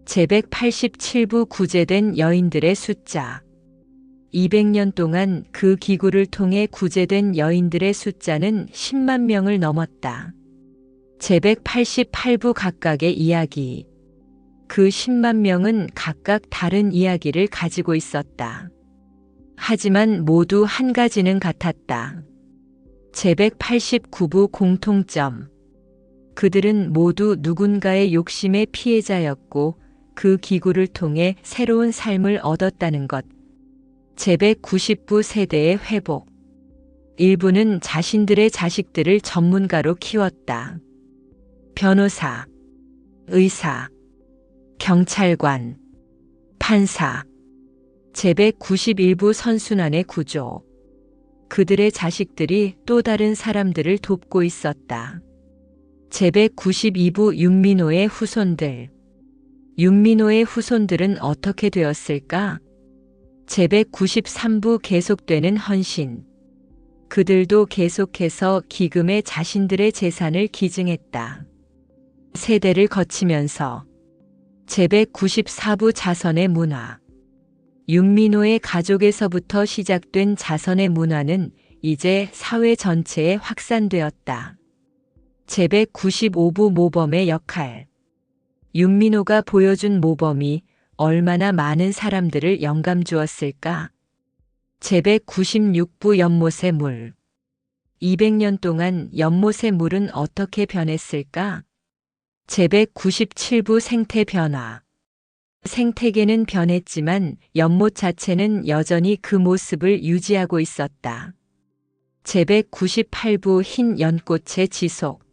제187부 구제된 여인들의 숫자. 200년 동안 그 기구를 통해 구제된 여인들의 숫자는 10만 명을 넘었다. 제188부 각각의 이야기. 그 10만 명은 각각 다른 이야기를 가지고 있었다. 하지만 모두 한 가지는 같았다. 제189부 공통점. 그들은 모두 누군가의 욕심의 피해자였고 그 기구를 통해 새로운 삶을 얻었다는 것. 제190부 세대의 회복. 일부는 자신들의 자식들을 전문가로 키웠다. 변호사, 의사, 경찰관, 판사. 제191부 선순환의 구조. 그들의 자식들이 또 다른 사람들을 돕고 있었다. 제192부 윤민호의 후손들. 윤민호의 후손들은 어떻게 되었을까? 제193부 계속되는 헌신. 그들도 계속해서 기금에 자신들의 재산을 기증했다. 세대를 거치면서 제194부 자선의 문화. 윤민호의 가족에서부터 시작된 자선의 문화는 이제 사회 전체에 확산되었다. 제195부 모범의 역할. 윤민호가 보여준 모범이 얼마나 많은 사람들을 영감 주었을까? 제196부 연못의 물. 200년 동안 연못의 물은 어떻게 변했을까? 제197부 생태 변화. 생태계는 변했지만 연못 자체는 여전히 그 모습을 유지하고 있었다. 제198부 흰 연꽃의 지속.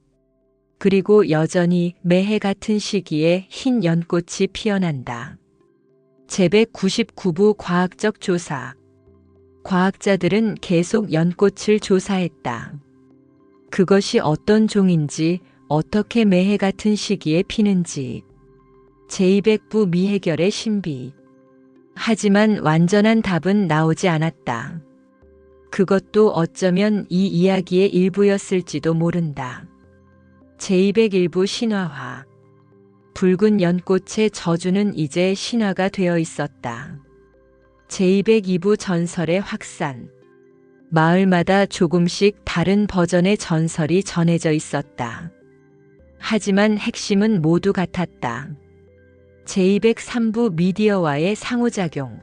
그리고 여전히 매해 같은 시기에 흰 연꽃이 피어난다. 제199부 과학적 조사. 과학자들은 계속 연꽃을 조사했다. 그것이 어떤 종인지, 어떻게 매해 같은 시기에 피는지. 제200부 미해결의 신비. 하지만 완전한 답은 나오지 않았다. 그것도 어쩌면 이 이야기의 일부였을지도 모른다. 제201부 신화화. 붉은 연꽃의 저주는 이제 신화가 되어 있었다. 제202부 전설의 확산. 마을마다 조금씩 다른 버전의 전설이 전해져 있었다. 하지만 핵심은 모두 같았다. 제203부 미디어와의 상호작용.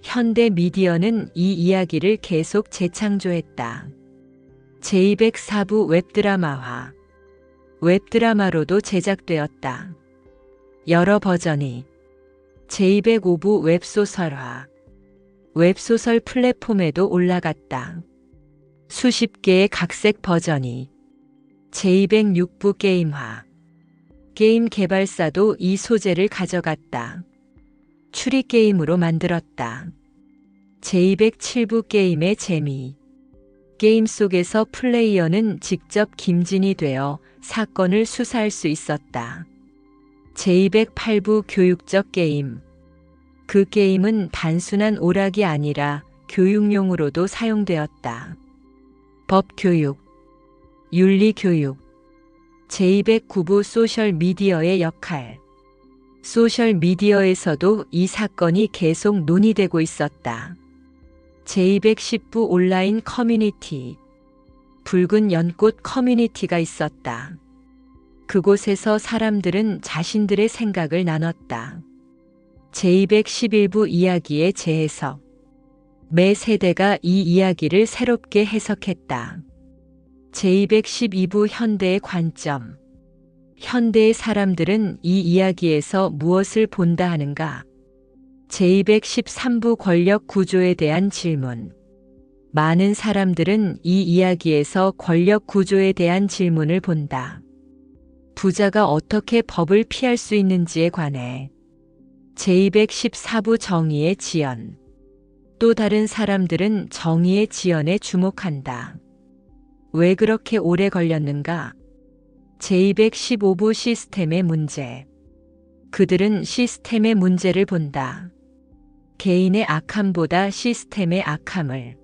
현대 미디어는 이 이야기를 계속 재창조했다. 제204부 웹드라마화. 웹드라마로도 제작되었다. 여러 버전이. 제205부 웹소설화. 웹소설 플랫폼에도 올라갔다. 수십 개의 각색 버전이. 제206부 게임화. 게임 개발사도 이 소재를 가져갔다. 추리 게임으로 만들었다. 제207부 게임의 재미. 게임 속에서 플레이어는 직접 김진이 되어 사건을 수사할 수 있었다. 제208부 교육적 게임. 그 게임은 단순한 오락이 아니라 교육용으로도 사용되었다. 법교육, 윤리교육. 제209부 소셜미디어의 역할. 소셜미디어에서도 이 사건이 계속 논의되고 있었다. 제210부 온라인 커뮤니티. 붉은 연꽃 커뮤니티가 있었다. 그곳에서 사람들은 자신들의 생각을 나눴다. 제211부 이야기의 재해석. 매 세대가 이 이야기를 새롭게 해석했다. 제212부 현대의 관점. 현대의 사람들은 이 이야기에서 무엇을 본다 하는가? 제213부 권력 구조에 대한 질문. 많은 사람들은 이 이야기에서 권력 구조에 대한 질문을 본다. 부자가 어떻게 법을 피할 수 있는지에 관해. 제214부 정의의 지연. 또 다른 사람들은 정의의 지연에 주목한다. 왜 그렇게 오래 걸렸는가? 제215부 시스템의 문제. 그들은 시스템의 문제를 본다. 개인의 악함보다 시스템의 악함을.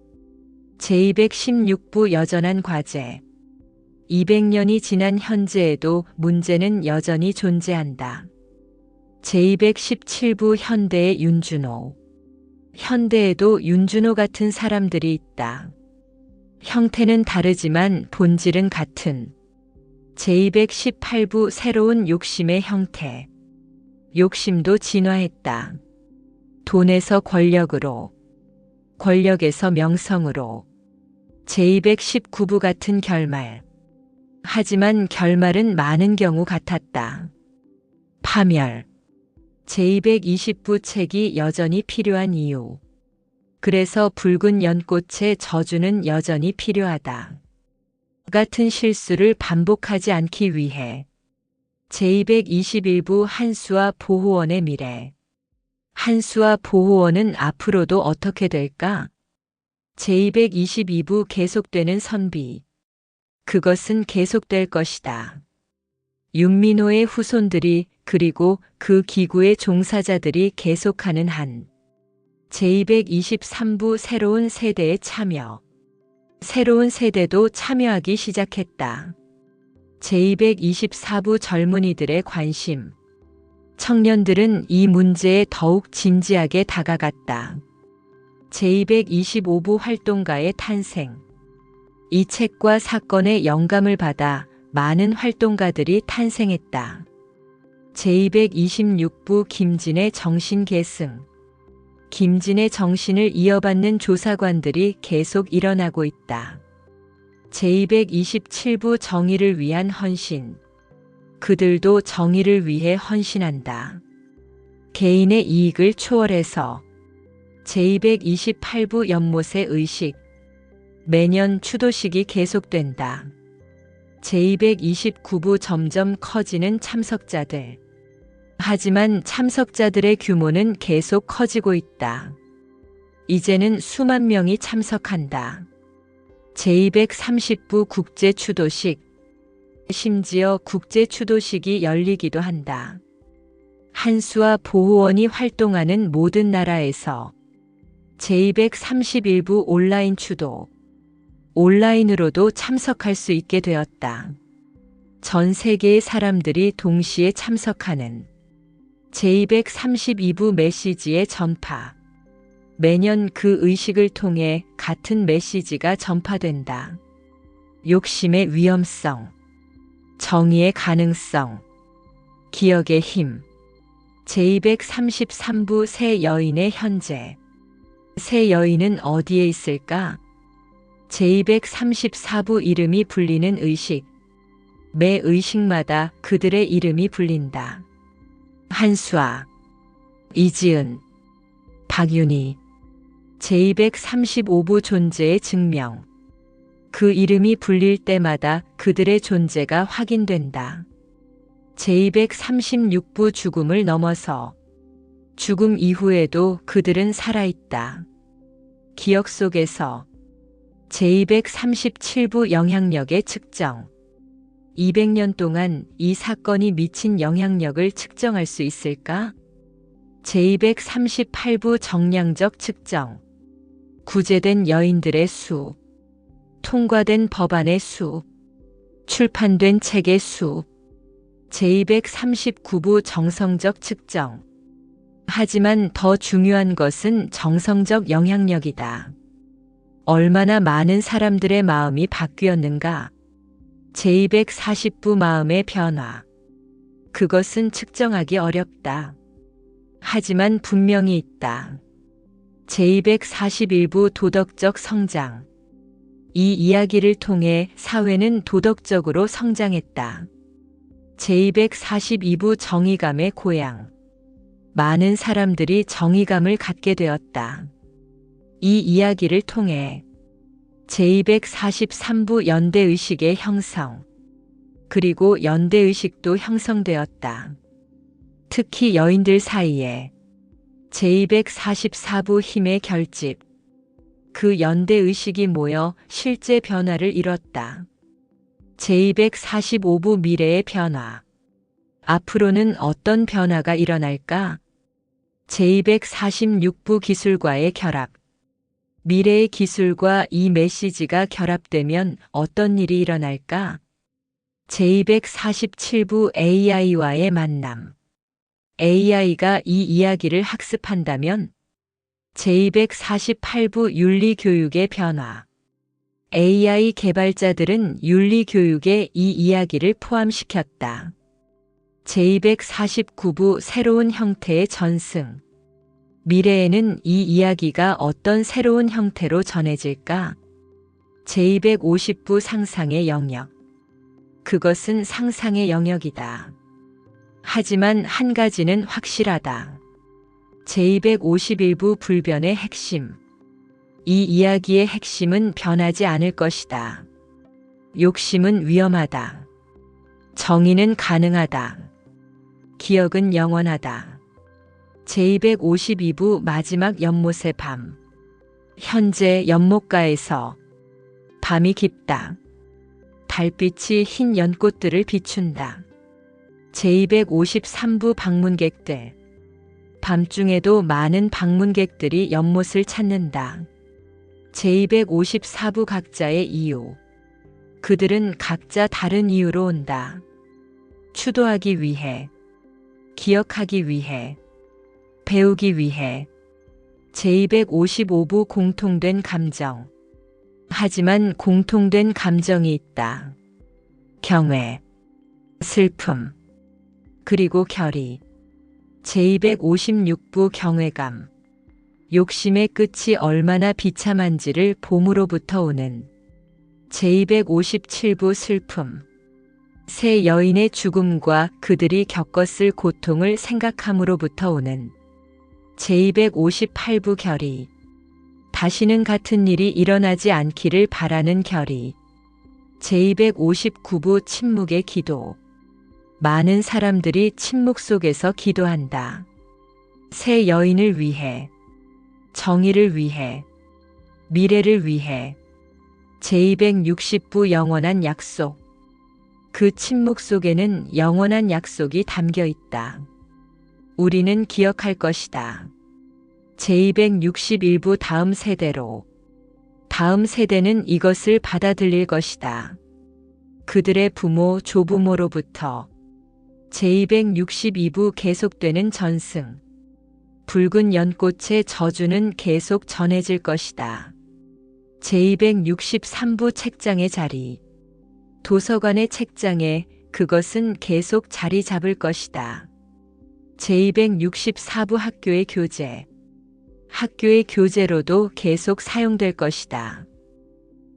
제216부 여전한 과제. 200년이 지난 현재에도 문제는 여전히 존재한다. 제217부 현대의 윤준호. 현대에도 윤준호 같은 사람들이 있다. 형태는 다르지만 본질은 같은. 제218부 새로운 욕심의 형태. 욕심도 진화했다. 돈에서 권력으로, 권력에서 명성으로. 제219부 같은 결말. 하지만 결말은 많은 경우 같았다. 파멸. 제220부 책이 여전히 필요한 이유. 그래서 붉은 연꽃의 저주는 여전히 필요하다. 같은 실수를 반복하지 않기 위해. 제221부 한수와 보호원의 미래. 한수와 보호원은 앞으로도 어떻게 될까? 제222부 계속되는 선비. 그것은 계속될 것이다. 윤민호의 후손들이 그리고 그 기구의 종사자들이 계속하는 한. 제223부 새로운 세대의 참여. 새로운 세대도 참여하기 시작했다. 제224부 젊은이들의 관심. 청년들은 이 문제에 더욱 진지하게 다가갔다. 제225부 활동가의 탄생. 이 책과 사건의 영감을 받아 많은 활동가들이 탄생했다. 제226부 김진의 정신 계승. 김진의 정신을 이어받는 조사관들이 계속 일어나고 있다. 제227부 정의를 위한 헌신. 그들도 정의를 위해 헌신한다. 개인의 이익을 초월해서. 제228부 연못의 의식. 매년 추도식이 계속된다. 제229부 점점 커지는 참석자들. 하지만 참석자들의 규모는 계속 커지고 있다. 이제는 수만 명이 참석한다. 제230부 국제 추도식. 심지어 국제 추도식이 열리기도 한다. 한수와 보호원이 활동하는 모든 나라에서. 제231부 온라인 추도. 온라인으로도 참석할 수 있게 되었다. 전 세계의 사람들이 동시에 참석하는. 제232부 메시지의 전파. 매년 그 의식을 통해 같은 메시지가 전파된다. 욕심의 위험성. 정의의 가능성. 기억의 힘. 제233부 새 여인의 현재. 새 여인은 어디에 있을까? 제234부 이름이 불리는 의식. 매 의식마다 그들의 이름이 불린다. 한수아, 이지은, 박윤희. 제235부 존재의 증명. 그 이름이 불릴 때마다 그들의 존재가 확인된다. 제236부 죽음을 넘어서. 죽음 이후에도 그들은 살아있다. 기억 속에서. 제237부 영향력의 측정. 200년 동안 이 사건이 미친 영향력을 측정할 수 있을까? 제238부 정량적 측정. 구제된 여인들의 수. 통과된 법안의 수. 출판된 책의 수. 제239부 정성적 측정. 하지만 더 중요한 것은 정성적 영향력이다. 얼마나 많은 사람들의 마음이 바뀌었는가? 제240부 마음의 변화. 그것은 측정하기 어렵다. 하지만 분명히 있다. 제241부 도덕적 성장. 이 이야기를 통해 사회는 도덕적으로 성장했다. 제242부 정의감의 고양. 많은 사람들이 정의감을 갖게 되었다. 이 이야기를 통해 제243부 연대의식의 형성. 그리고 연대의식도 형성되었다. 특히 여인들 사이에. 제244부 힘의 결집. 그 연대의식이 모여 실제 변화를 이뤘다. 제245부 미래의 변화. 앞으로는 어떤 변화가 일어날까? 제246부 기술과의 결합. 미래의 기술과 이 메시지가 결합되면 어떤 일이 일어날까? 제247부 AI와의 만남. AI가 이 이야기를 학습한다면? 제248부 윤리교육의 변화. AI 개발자들은 윤리교육에 이 이야기를 포함시켰다. 제249부 새로운 형태의 전승. 미래에는 이 이야기가 어떤 새로운 형태로 전해질까? 제250부 상상의 영역. 그것은 상상의 영역이다. 하지만 한 가지는 확실하다. 제251부 불변의 핵심. 이 이야기의 핵심은 변하지 않을 것이다. 욕심은 위험하다. 정의는 가능하다. 기억은 영원하다. 제252부 마지막 연못의 밤. 현재 연못가에서 밤이 깊다. 달빛이 흰 연꽃들을 비춘다. 제253부 방문객들. 밤중에도 많은 방문객들이 연못을 찾는다. 제254부 각자의 이유. 그들은 각자 다른 이유로 온다. 추도하기 위해, 기억하기 위해, 배우기 위해. 제255부 공통된 감정. 하지만 공통된 감정이 있다. 경외, 슬픔, 그리고 결의. 제256부 경외감. 욕심의 끝이 얼마나 비참한지를 봄으로부터 오는. 제257부 슬픔. 세 여인의 죽음과 그들이 겪었을 고통을 생각함으로부터 오는. 제258부 결의. 다시는 같은 일이 일어나지 않기를 바라는 결의. 제259부 침묵의 기도. 많은 사람들이 침묵 속에서 기도한다. 새 여인을 위해, 정의를 위해, 미래를 위해. 제260부 영원한 약속. 그 침묵 속에는 영원한 약속이 담겨 있다. 우리는 기억할 것이다. 제261부 다음 세대로. 다음 세대는 이것을 받아들일 것이다. 그들의 부모, 조부모로부터. 제262부 계속되는 전승. 붉은 연꽃의 저주는 계속 전해질 것이다. 제263부 책장의 자리. 도서관의 책장에 그것은 계속 자리 잡을 것이다. 제264부 학교의 교재. 학교의 교재로도 계속 사용될 것이다.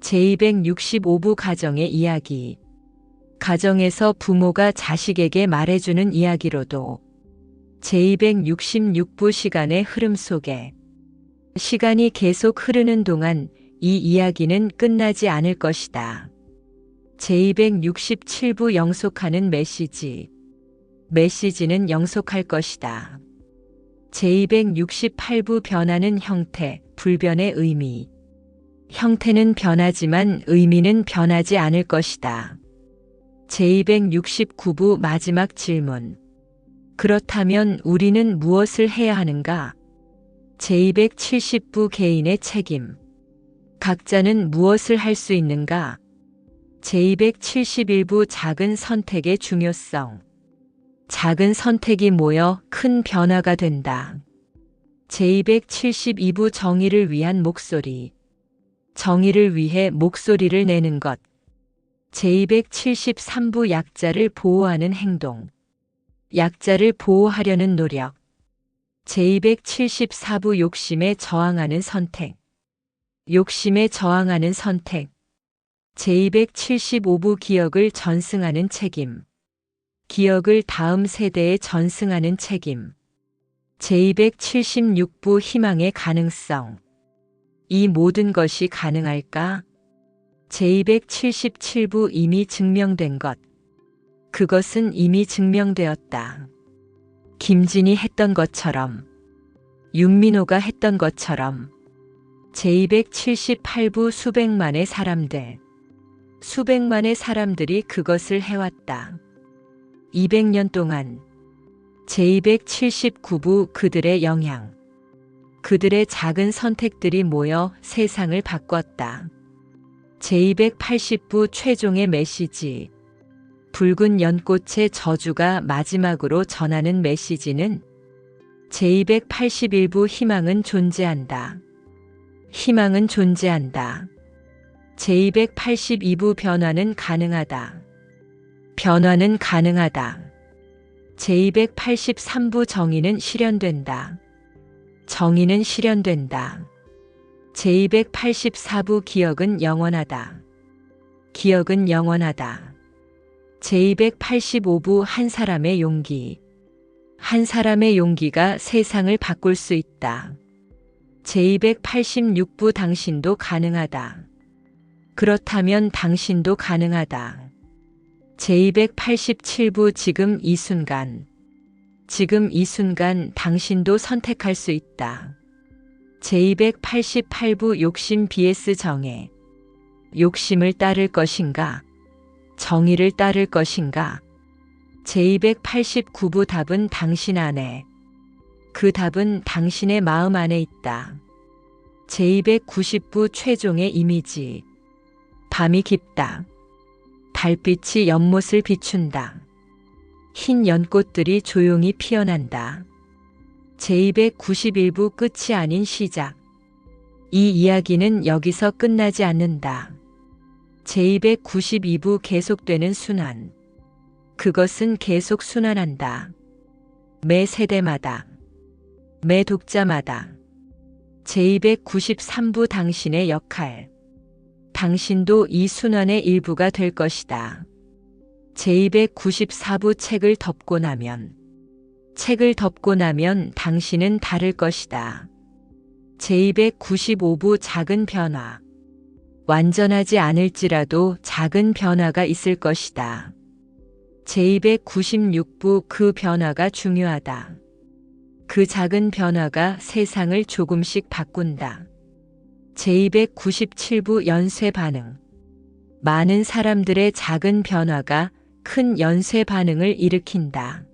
제265부 가정의 이야기. 가정에서 부모가 자식에게 말해주는 이야기로도. 제266부 시간의 흐름 속에. 시간이 계속 흐르는 동안 이 이야기는 끝나지 않을 것이다. 제267부 영속하는 메시지. 메시지는 영속할 것이다. 제268부 변하는 형태, 불변의 의미. 형태는 변하지만 의미는 변하지 않을 것이다. 제269부 마지막 질문. 그렇다면 우리는 무엇을 해야 하는가? 제270부 개인의 책임. 각자는 무엇을 할 수 있는가? 제271부 작은 선택의 중요성. 작은 선택이 모여 큰 변화가 된다. 제272부 정의를 위한 목소리. 정의를 위해 목소리를 내는 것. 제273부 약자를 보호하는 행동. 약자를 보호하려는 노력. 제274부 욕심에 저항하는 선택. 욕심에 저항하는 선택. 제275부 기억을 전승하는 책임. 기억을 다음 세대에 전승하는 책임. 제276부 희망의 가능성. 이 모든 것이 가능할까? 제277부 이미 증명된 것. 그것은 이미 증명되었다. 김진이 했던 것처럼, 윤민호가 했던 것처럼. 제278부 수백만의 사람들. 수백만의 사람들이 그것을 해왔다. 200년 동안. 제279부 그들의 영향. 그들의 작은 선택들이 모여 세상을 바꿨다. 제280부 최종의 메시지. 붉은 연꽃의 저주가 마지막으로 전하는 메시지는 제281부 희망은 존재한다. 희망은 존재한다. 제282부 변화는 가능하다. 변화는 가능하다. 제283부 정의는 실현된다. 정의는 실현된다. 제284부 기억은 영원하다. 기억은 영원하다. 제285부 한 사람의 용기. 한 사람의 용기가 세상을 바꿀 수 있다. 제286부 당신도 가능하다. 그렇다면 당신도 가능하다. 제287부 지금 이 순간. 지금 이 순간 당신도 선택할 수 있다. 제288부 욕심 vs 정의. 욕심을 따를 것인가? 정의를 따를 것인가? 제289부 답은 당신 안에. 그 답은 당신의 마음 안에 있다. 제290부 최종의 이미지. 밤이 깊다. 달빛이 연못을 비춘다. 흰 연꽃들이 조용히 피어난다. 제291부 끝이 아닌 시작. 이 이야기는 여기서 끝나지 않는다. 제292부 계속되는 순환. 그것은 계속 순환한다. 매 세대마다. 매 독자마다. 제293부 당신의 역할. 당신도 이 순환의 일부가 될 것이다. 제294부 책을 덮고 나면. 책을 덮고 나면 당신은 다를 것이다. 제295부 작은 변화. 완전하지 않을지라도 작은 변화가 있을 것이다. 제296부 그 변화가 중요하다. 그 작은 변화가 세상을 조금씩 바꾼다. 제297부 연쇄 반응. 많은 사람들의 작은 변화가 큰 연쇄 반응을 일으킨다.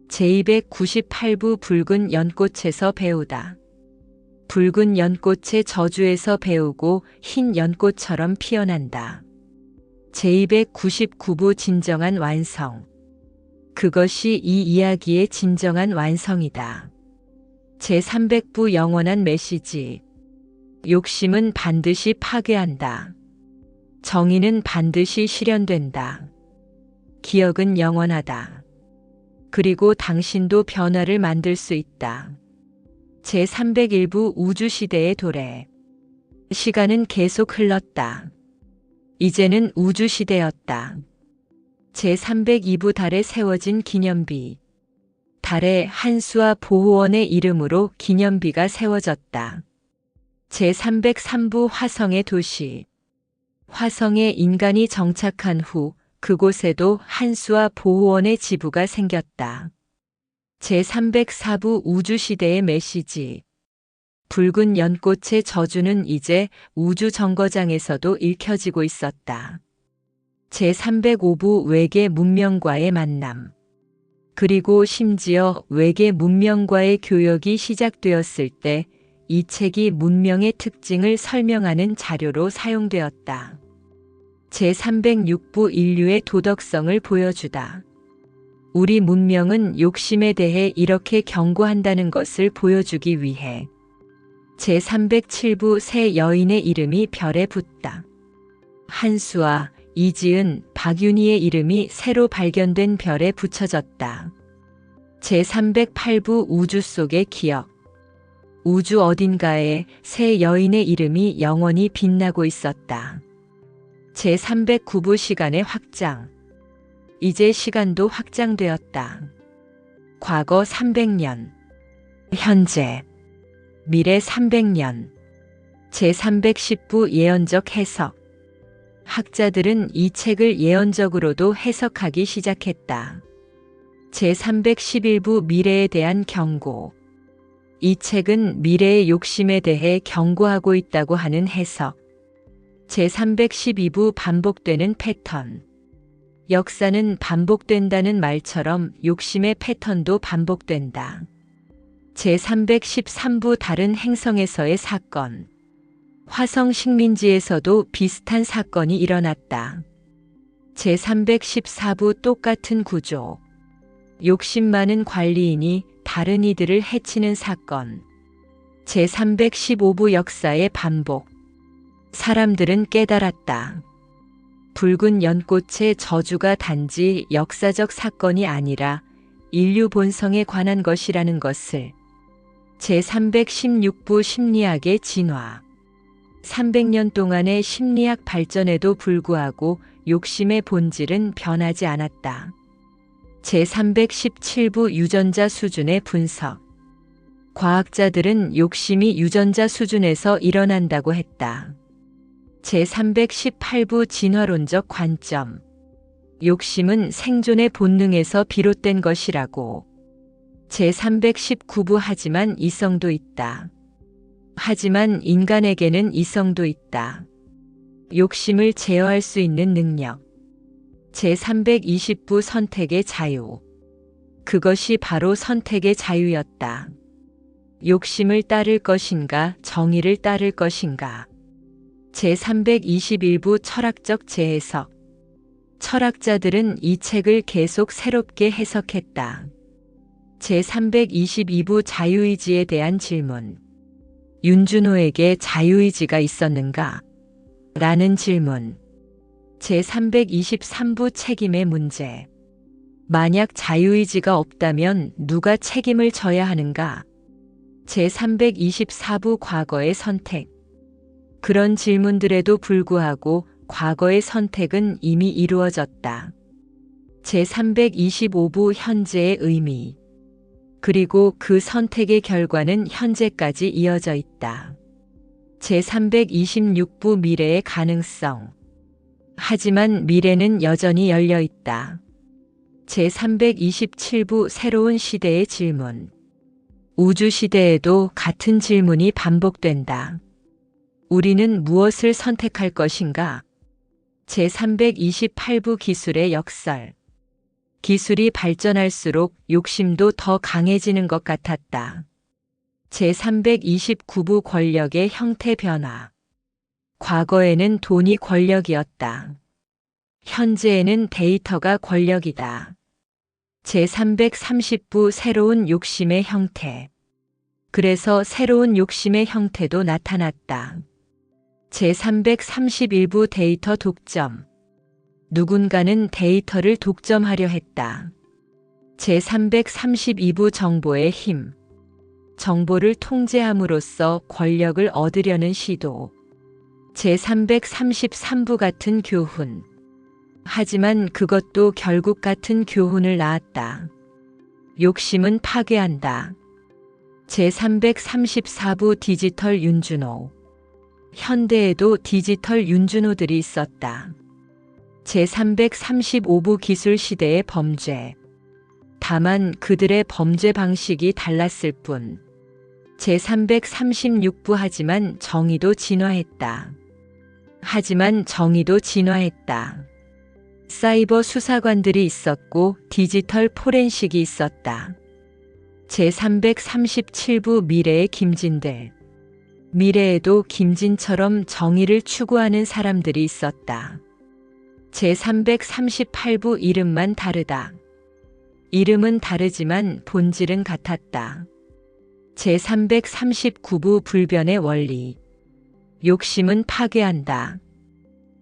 제298부 붉은 연꽃에서 배우다. 붉은 연꽃의 저주에서 배우고 흰 연꽃처럼 피어난다. 제299부 진정한 완성. 그것이 이 이야기의 진정한 완성이다. 제300부 영원한 메시지. 욕심은 반드시 파괴한다. 정의는 반드시 실현된다. 기억은 영원하다. 그리고 당신도 변화를 만들 수 있다. 제301부 우주시대의 도래. 시간은 계속 흘렀다. 이제는 우주시대였다. 제302부 달에 세워진 기념비. 달에 한수와 보호원의 이름으로 기념비가 세워졌다. 제303부 화성의 도시. 화성에 인간이 정착한 후 그곳에도 한수와 보호원의 지부가 생겼다. 제304부 우주시대의 메시지. 붉은 연꽃의 저주는 이제 우주 정거장에서도 읽혀지고 있었다. 제305부 외계 문명과의 만남. 그리고 심지어 외계 문명과의 교역이 시작되었을 때 이 책이 문명의 특징을 설명하는 자료로 사용되었다. 제306부 인류의 도덕성을 보여주다. 우리 문명은 욕심에 대해 이렇게 경고한다는 것을 보여주기 위해. 제307부 새 여인의 이름이 별에 붙다. 한수와 이지은, 박윤희의 이름이 새로 발견된 별에 붙여졌다. 제308부 우주 속의 기억. 우주 어딘가에 새 여인의 이름이 영원히 빛나고 있었다. 제309부 시간의 확장. 이제 시간도 확장되었다. 과거 300년, 현재, 미래 300년. 제310부 예언적 해석. 학자들은 이 책을 예언적으로도 해석하기 시작했다. 제311부 미래에 대한 경고. 이 책은 미래의 욕심에 대해 경고하고 있다고 하는 해석. 제312부 반복되는 패턴. 역사는 반복된다는 말처럼 욕심의 패턴도 반복된다. 제313부 다른 행성에서의 사건. 화성 식민지에서도 비슷한 사건이 일어났다. 제314부 똑같은 구조. 욕심 많은 관리인이 다른 이들을 해치는 사건. 제315부 역사의 반복. 사람들은 깨달았다. 붉은 연꽃의 저주가 단지 역사적 사건이 아니라 인류 본성에 관한 것이라는 것을. 제316부 심리학의 진화. 300년 동안의 심리학 발전에도 불구하고 욕심의 본질은 변하지 않았다. 제317부 유전자 수준의 분석. 과학자들은 욕심이 유전자 수준에서 일어난다고 했다. 제318부 진화론적 관점. 욕심은 생존의 본능에서 비롯된 것이라고. 제319부 하지만 이성도 있다. 하지만 인간에게는 이성도 있다. 욕심을 제어할 수 있는 능력. 제320부 선택의 자유. 그것이 바로 선택의 자유였다. 욕심을 따를 것인가, 정의를 따를 것인가. 제321부 철학적 재해석. 철학자들은 이 책을 계속 새롭게 해석했다. 제322부 자유의지에 대한 질문. 윤준호에게 자유의지가 있었는가? 라는 질문. 제323부 책임의 문제. 만약 자유의지가 없다면 누가 책임을 져야 하는가? 제324부 과거의 선택. 그런 질문들에도 불구하고 과거의 선택은 이미 이루어졌다. 제325부 현재의 의미. 그리고 그 선택의 결과는 현재까지 이어져 있다. 제326부 미래의 가능성. 하지만 미래는 여전히 열려 있다. 제327부 새로운 시대의 질문. 우주 시대에도 같은 질문이 반복된다. 우리는 무엇을 선택할 것인가? 제328부 기술의 역설. 기술이 발전할수록 욕심도 더 강해지는 것 같았다. 제329부 권력의 형태 변화. 과거에는 돈이 권력이었다. 현재에는 데이터가 권력이다. 제330부 새로운 욕심의 형태. 그래서 새로운 욕심의 형태도 나타났다. 제331부 데이터 독점. 누군가는 데이터를 독점하려 했다. 제332부 정보의 힘. 정보를 통제함으로써 권력을 얻으려는 시도. 제333부 같은 교훈. 하지만 그것도 결국 같은 교훈을 낳았다. 욕심은 파괴한다. 제334부 디지털 윤준호. 현대에도 디지털 윤준호들이 있었다. 제335부 기술 시대의 범죄. 다만 그들의 범죄 방식이 달랐을 뿐. 제336부 하지만 정의도 진화했다. 하지만 정의도 진화했다. 사이버 수사관들이 있었고 디지털 포렌식이 있었다. 제337부 미래의 김진들. 미래에도 김진처럼 정의를 추구하는 사람들이 있었다. 제338부 이름만 다르다. 이름은 다르지만 본질은 같았다. 제339부 불변의 원리. 욕심은 파괴한다.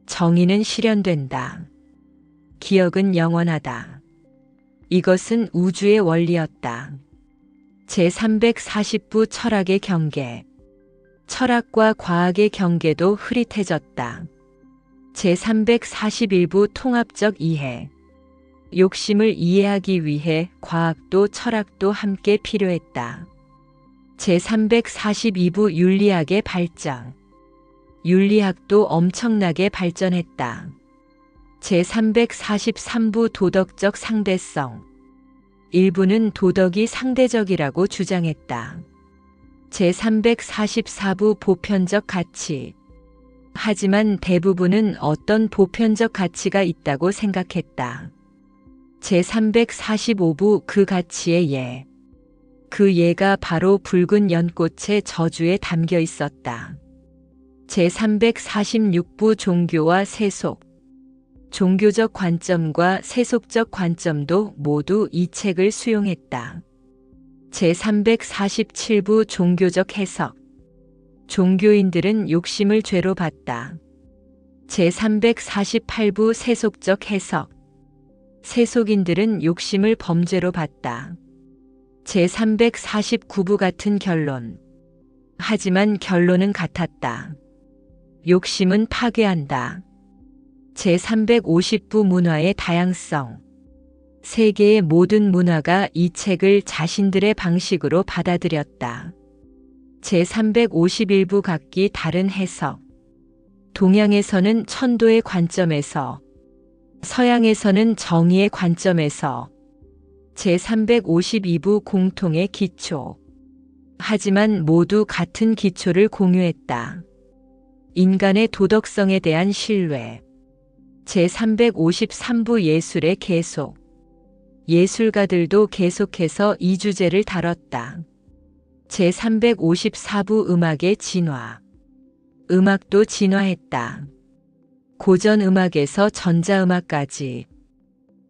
정의는 실현된다. 기억은 영원하다. 이것은 우주의 원리였다. 제340부 철학의 경계. 철학과 과학의 경계도 흐릿해졌다. 제341부 통합적 이해. 욕심을 이해하기 위해 과학도 철학도 함께 필요했다. 제342부 윤리학의 발전. 윤리학도 엄청나게 발전했다. 제343부 도덕적 상대성. 일부는 도덕이 상대적이라고 주장했다. 제344부 보편적 가치. 하지만 대부분은 어떤 보편적 가치가 있다고 생각했다. 제345부 그 가치의 예. 그 예가 바로 붉은 연꽃의 저주에 담겨 있었다. 제346부 종교와 세속. 종교적 관점과 세속적 관점도 모두 이 책을 수용했다. 제347부 종교적 해석. 종교인들은 욕심을 죄로 봤다. 제348부 세속적 해석. 세속인들은 욕심을 범죄로 봤다. 제349부 같은 결론. 하지만 결론은 같았다. 욕심은 파괴한다. 제350부 문화의 다양성. 세계의 모든 문화가 이 책을 자신들의 방식으로 받아들였다. 제351부 각기 다른 해석. 동양에서는 천도의 관점에서, 서양에서는 정의의 관점에서. 제352부 공통의 기초. 하지만 모두 같은 기초를 공유했다. 인간의 도덕성에 대한 신뢰. 제353부 예술의 계속. 예술가들도 계속해서 이 주제를 다뤘다. 제354부 음악의 진화. 음악도 진화했다. 고전 음악에서 전자음악까지.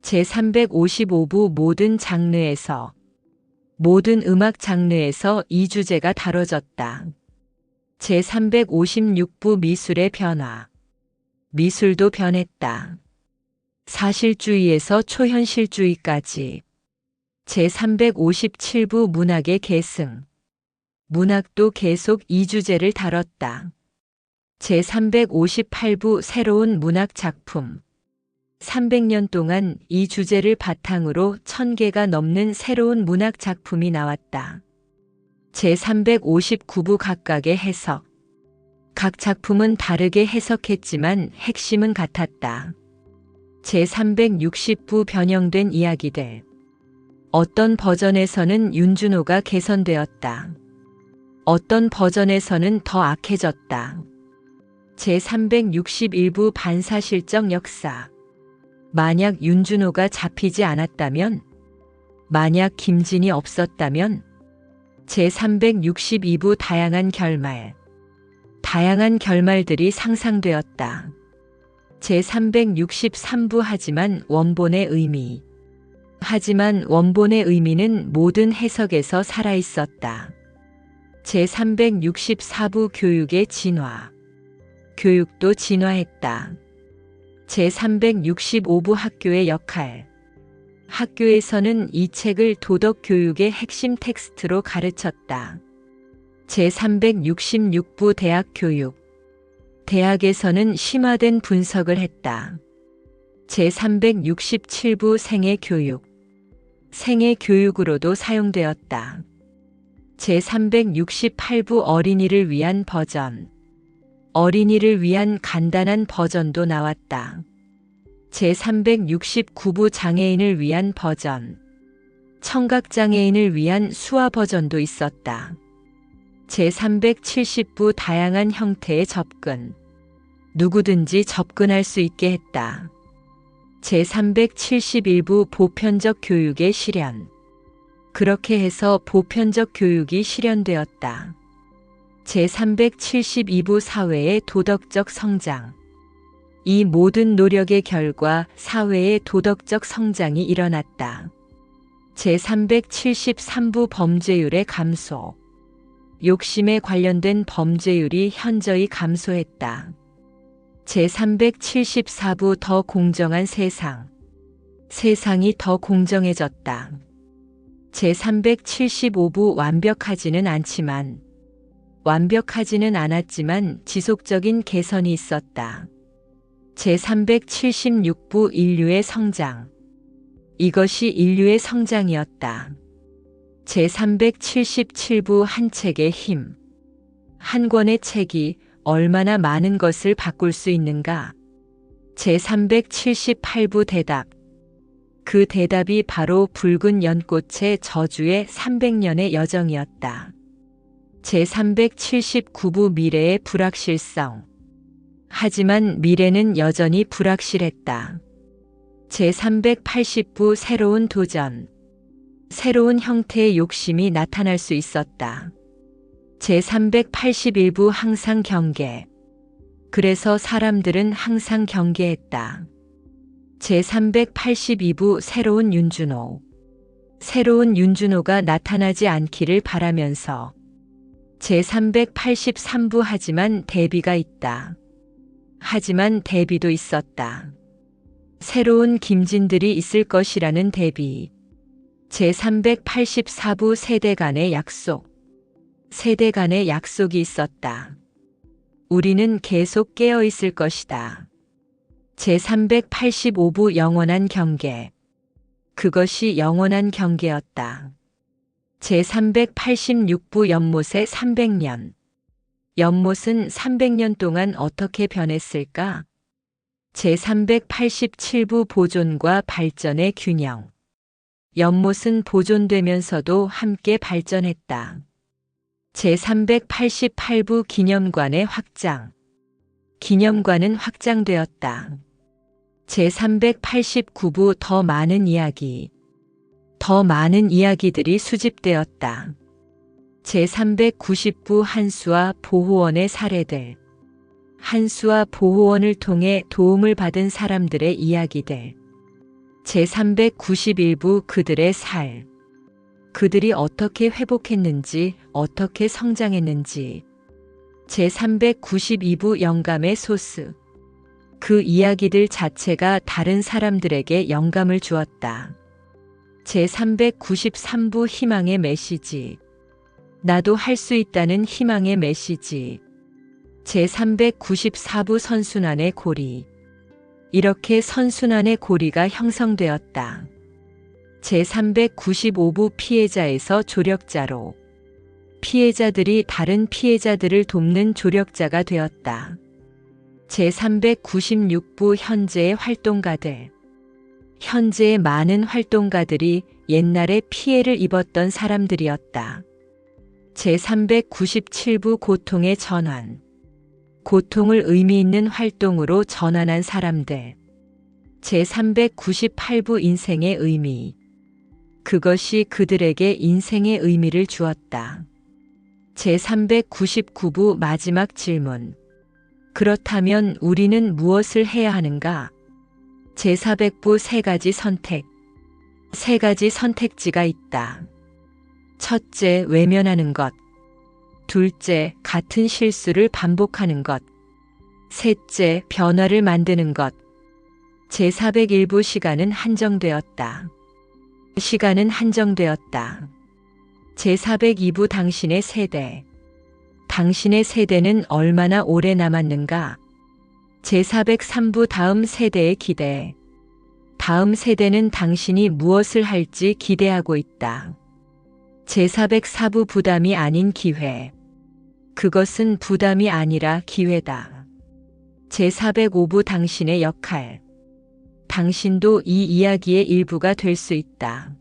제355부 모든 장르에서, 모든 음악 장르에서 이 주제가 다뤄졌다. 제356부 미술의 변화. 미술도 변했다. 사실주의에서 초현실주의까지. 제357부 문학의 계승. 문학도 계속 이 주제를 다뤘다. 제358부 새로운 문학 작품. 300년 동안 이 주제를 바탕으로 1000개가 넘는 새로운 문학 작품이 나왔다. 제359부 각각의 해석. 각 작품은 다르게 해석했지만 핵심은 같았다. 제360부 변형된 이야기들. 어떤 버전에서는 윤준호가 개선되었다. 어떤 버전에서는 더 악해졌다. 제361부 반사실적 역사. 만약 윤준호가 잡히지 않았다면, 만약 김진이 없었다면. 제362부 다양한 결말. 다양한 결말들이 상상되었다. 제363부 하지만 원본의 의미. 하지만 원본의 의미는 모든 해석에서 살아있었다. 제364부 교육의 진화. 교육도 진화했다. 제365부 학교의 역할. 학교에서는 이 책을 도덕교육의 핵심 텍스트로 가르쳤다. 제366부 대학 교육. 대학에서는 심화된 분석을 했다. 제367부 생애 교육. 생애 교육으로도 사용되었다. 제368부 어린이를 위한 버전. 어린이를 위한 간단한 버전도 나왔다. 제369부 장애인을 위한 버전. 청각장애인을 위한 수화 버전도 있었다. 제370부 다양한 형태의 접근. 누구든지 접근할 수 있게 했다. 제371부 보편적 교육의 실현. 그렇게 해서 보편적 교육이 실현되었다. 제372부 사회의 도덕적 성장. 이 모든 노력의 결과 사회의 도덕적 성장이 일어났다. 제373부 범죄율의 감소. 욕심에 관련된 범죄율이 현저히 감소했다. 제374부 더 공정한 세상. 세상이 더 공정해졌다. 제375부 완벽하지는 않았지만 지속적인 개선이 있었다. 제376부 인류의 성장. 이것이 인류의 성장이었다. 제377부 한 책의 힘. 한 권의 책이 얼마나 많은 것을 바꿀 수 있는가? 제378부 대답. 그 대답이 바로 붉은 연꽃의 저주의 300년의 여정이었다. 제379부 미래의 불확실성. 하지만 미래는 여전히 불확실했다. 제380부 새로운 도전. 새로운 형태의 욕심이 나타날 수 있었다. 제381부 항상 경계. 그래서 사람들은 항상 경계했다. 제382부 새로운 윤준호. 새로운 윤준호가 나타나지 않기를 바라면서. 제383부 하지만 대비가 있다. 하지만 대비도 있었다. 새로운 김진들이 있을 것이라는 대비. 제384부 세대 간의 약속. 세대 간의 약속이 있었다. 우리는 계속 깨어 있을 것이다. 제385부 영원한 경계. 그것이 영원한 경계였다. 제386부 연못의 300년. 연못은 300년 동안 어떻게 변했을까? 제387부 보존과 발전의 균형. 연못은 보존되면서도 함께 발전했다. 제388부 기념관의 확장. 기념관은 확장되었다. 제389부 더 많은 이야기. 더 많은 이야기들이 수집되었다. 제390부 한수와 보호원의 사례들. 한수와 보호원을 통해 도움을 받은 사람들의 이야기들. 제391부 그들의 살. 그들이 어떻게 회복했는지, 어떻게 성장했는지. 제392부 영감의 소스. 그 이야기들 자체가 다른 사람들에게 영감을 주었다. 제393부 희망의 메시지. 나도 할 수 있다는 희망의 메시지. 제394부 선순환의 고리. 이렇게 선순환의 고리가 형성되었다. 제395부 피해자에서 조력자로. 피해자들이 다른 피해자들을 돕는 조력자가 되었다. 제396부 현재의 활동가들. 현재의 많은 활동가들이 옛날에 피해를 입었던 사람들이었다. 제397부 고통의 전환. 고통을 의미 있는 활동으로 전환한 사람들. 제398부 인생의 의미. 그것이 그들에게 인생의 의미를 주었다. 제399부 마지막 질문. 그렇다면 우리는 무엇을 해야 하는가? 제400부 세 가지 선택. 세 가지 선택지가 있다. 첫째, 외면하는 것. 둘째, 같은 실수를 반복하는 것. 셋째, 변화를 만드는 것. 제401부 시간은 한정되었다. 시간은 한정되었다. 제402부 당신의 세대. 당신의 세대는 얼마나 오래 남았는가? 제403부 다음 세대의 기대. 다음 세대는 당신이 무엇을 할지 기대하고 있다. 제404부 부담이 아닌 기회. 그것은 부담이 아니라 기회다. 제405부 당신의 역할. 당신도 이 이야기의 일부가 될 수 있다.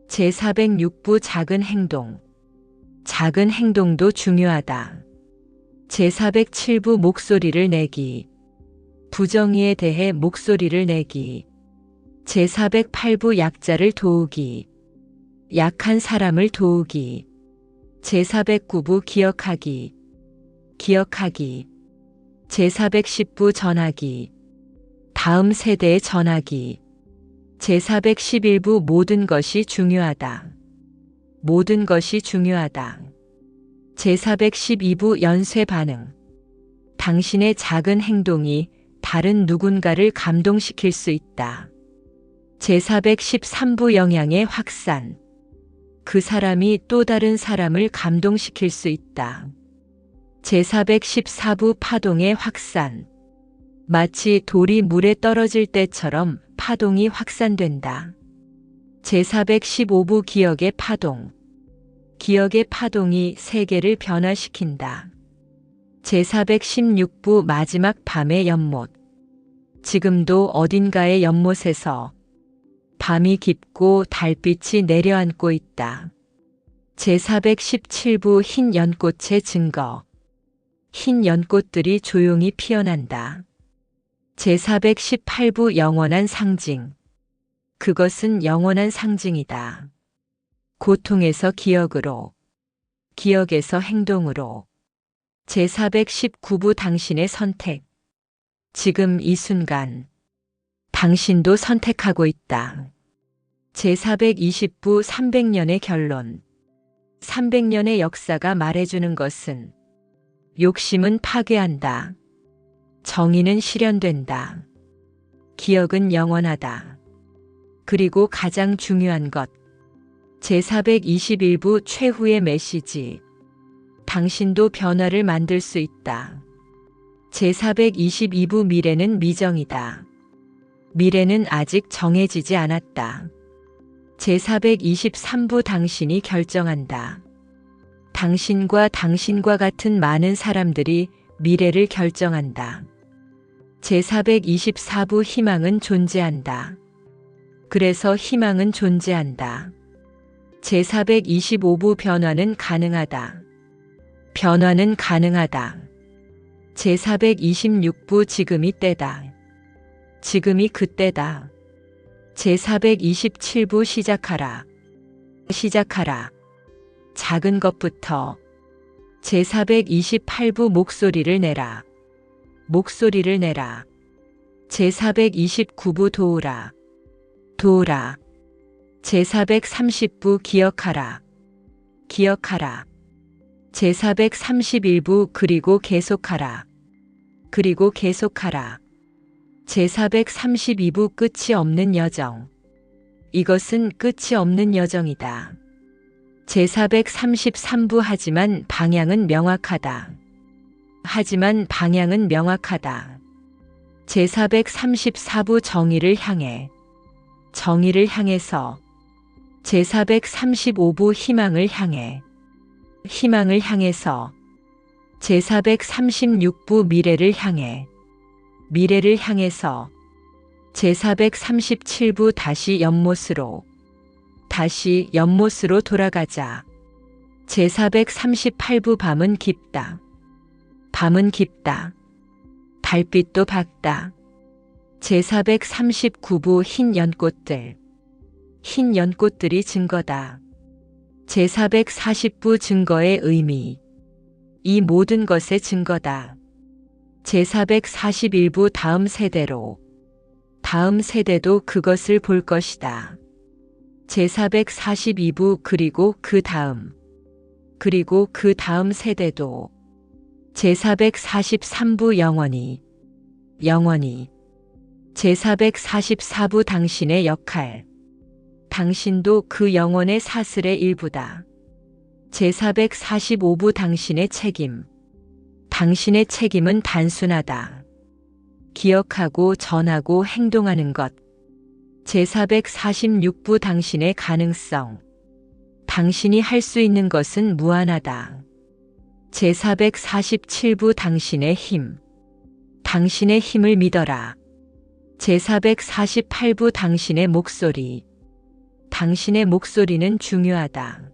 제406부 작은 행동. 작은 행동도 중요하다. 제407부 목소리를 내기. 부정의에 대해 목소리를 내기. 제408부 약자를 도우기. 약한 사람을 도우기. 제409부 기억하기. 기억하기. 제410부 전하기. 다음 세대에 전하기. 제411부 모든 것이 중요하다. 모든 것이 중요하다. 제412부 연쇄 반응. 당신의 작은 행동이 다른 누군가를 감동시킬 수 있다. 제413부 영향의 확산. 그 사람이 또 다른 사람을 감동시킬 수 있다. 제414부 파동의 확산. 마치 돌이 물에 떨어질 때처럼 파동이 확산된다. 제415부 기억의 파동. 기억의 파동이 세계를 변화시킨다. 제416부 마지막 밤의 연못. 지금도 어딘가의 연못에서 밤이 깊고 달빛이 내려앉고 있다. 제417부 흰 연꽃의 증거. 흰 연꽃들이 조용히 피어난다. 제418부 영원한 상징. 그것은 영원한 상징이다. 고통에서 기억으로, 기억에서 행동으로. 제419부 당신의 선택. 지금 이 순간, 당신도 선택하고 있다. 제420부 300년의 결론. 300년의 역사가 말해주는 것은 욕심은 파괴한다. 정의는 실현된다. 기억은 영원하다. 그리고 가장 중요한 것. 제421부 최후의 메시지. 당신도 변화를 만들 수 있다. 제422부 미래는 미정이다. 미래는 아직 정해지지 않았다. 제423부 당신이 결정한다. 당신과 당신과 같은 많은 사람들이 미래를 결정한다. 제424부 희망은 존재한다. 그래서 희망은 존재한다. 제425부 변화는 가능하다. 변화는 가능하다. 제426부 지금이 때다. 지금이 그때다. 제427부 시작하라. 시작하라. 작은 것부터. 제428부 목소리를 내라. 목소리를 내라. 제429부 도우라. 도우라. 제430부 기억하라. 기억하라. 제431부 그리고 계속하라. 그리고 계속하라. 제432부 끝이 없는 여정. 이것은 끝이 없는 여정이다. 제433부 하지만 방향은 명확하다. 하지만 방향은 명확하다. 제434부 정의를 향해. 정의를 향해서. 제435부 희망을 향해. 희망을 향해서. 제436부 미래를 향해. 미래를 향해서. 제437부 다시 연못으로. 다시 연못으로 돌아가자. 제438부 밤은 깊다. 밤은 깊다. 달빛도 밝다. 제439부 흰 연꽃들. 흰 연꽃들이 증거다. 제440부 증거의 의미. 이 모든 것의 증거다. 제441부 다음 세대로. 다음 세대도 그것을 볼 것이다. 제442부 그리고 그 다음. 그리고 그 다음 세대도. 제443부 영원히. 영원히. 제444부 당신의 역할. 당신도 그 영원의 사슬의 일부다. 제445부 당신의 책임. 당신의 책임은 단순하다. 기억하고 전하고 행동하는 것. 제446부 당신의 가능성. 당신이 할 수 있는 것은 무한하다. 제447부 당신의 힘. 당신의 힘을 믿어라. 제448부 당신의 목소리. 당신의 목소리는 중요하다.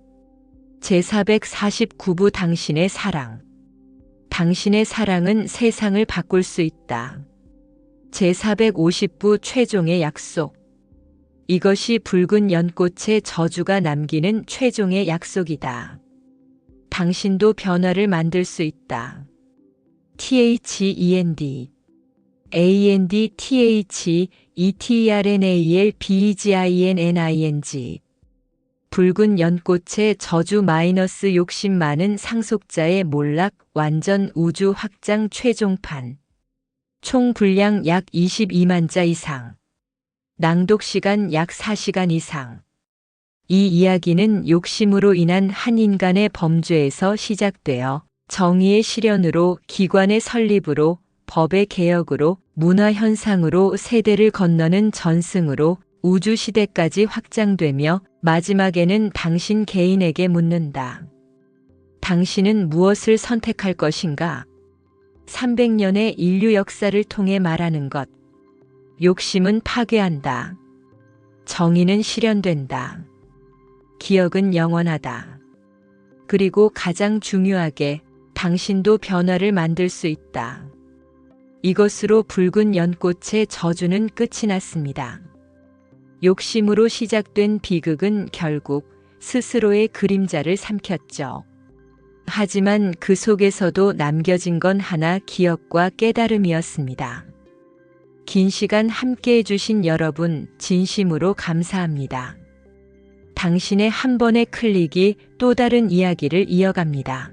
제449부 당신의 사랑. 당신의 사랑은 세상을 바꿀 수 있다. 제450부 최종의 약속. 이것이 붉은 연꽃의 저주가 남기는 최종의 약속이다. 당신도 변화를 만들 수 있다. THEND ANDTHETRNALBEGINNING 붉은 연꽃의 저주 마이너스 욕심 많은 상속자의 몰락 완전 우주 확장 최종판. 총 분량 약 22만 자 이상. 낭독 시간 약 4시간 이상. 이 이야기는 욕심으로 인한 한 인간의 범죄에서 시작되어 정의의 실현으로 기관의 설립으로 법의 개혁으로 문화 현상으로 세대를 건너는 전승으로 우주 시대까지 확장되며 마지막에는 당신 개인에게 묻는다. 당신은 무엇을 선택할 것인가? 300년의 인류 역사를 통해 말하는 것. 욕심은 파괴한다. 정의는 실현된다. 기억은 영원하다. 그리고 가장 중요하게 당신도 변화를 만들 수 있다. 이것으로 붉은 연꽃의 저주는 끝이 났습니다. 욕심으로 시작된 비극은 결국 스스로의 그림자를 삼켰죠. 하지만 그 속에서도 남겨진 건 하나 기억과 깨달음이었습니다. 긴 시간 함께 해주신 여러분 진심으로 감사합니다. 당신의 한 번의 클릭이 또 다른 이야기를 이어갑니다.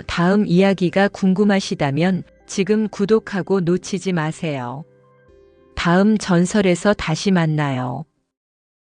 다음 이야기가 궁금하시다면 지금 구독하고 놓치지 마세요. 다음 전설에서 다시 만나요.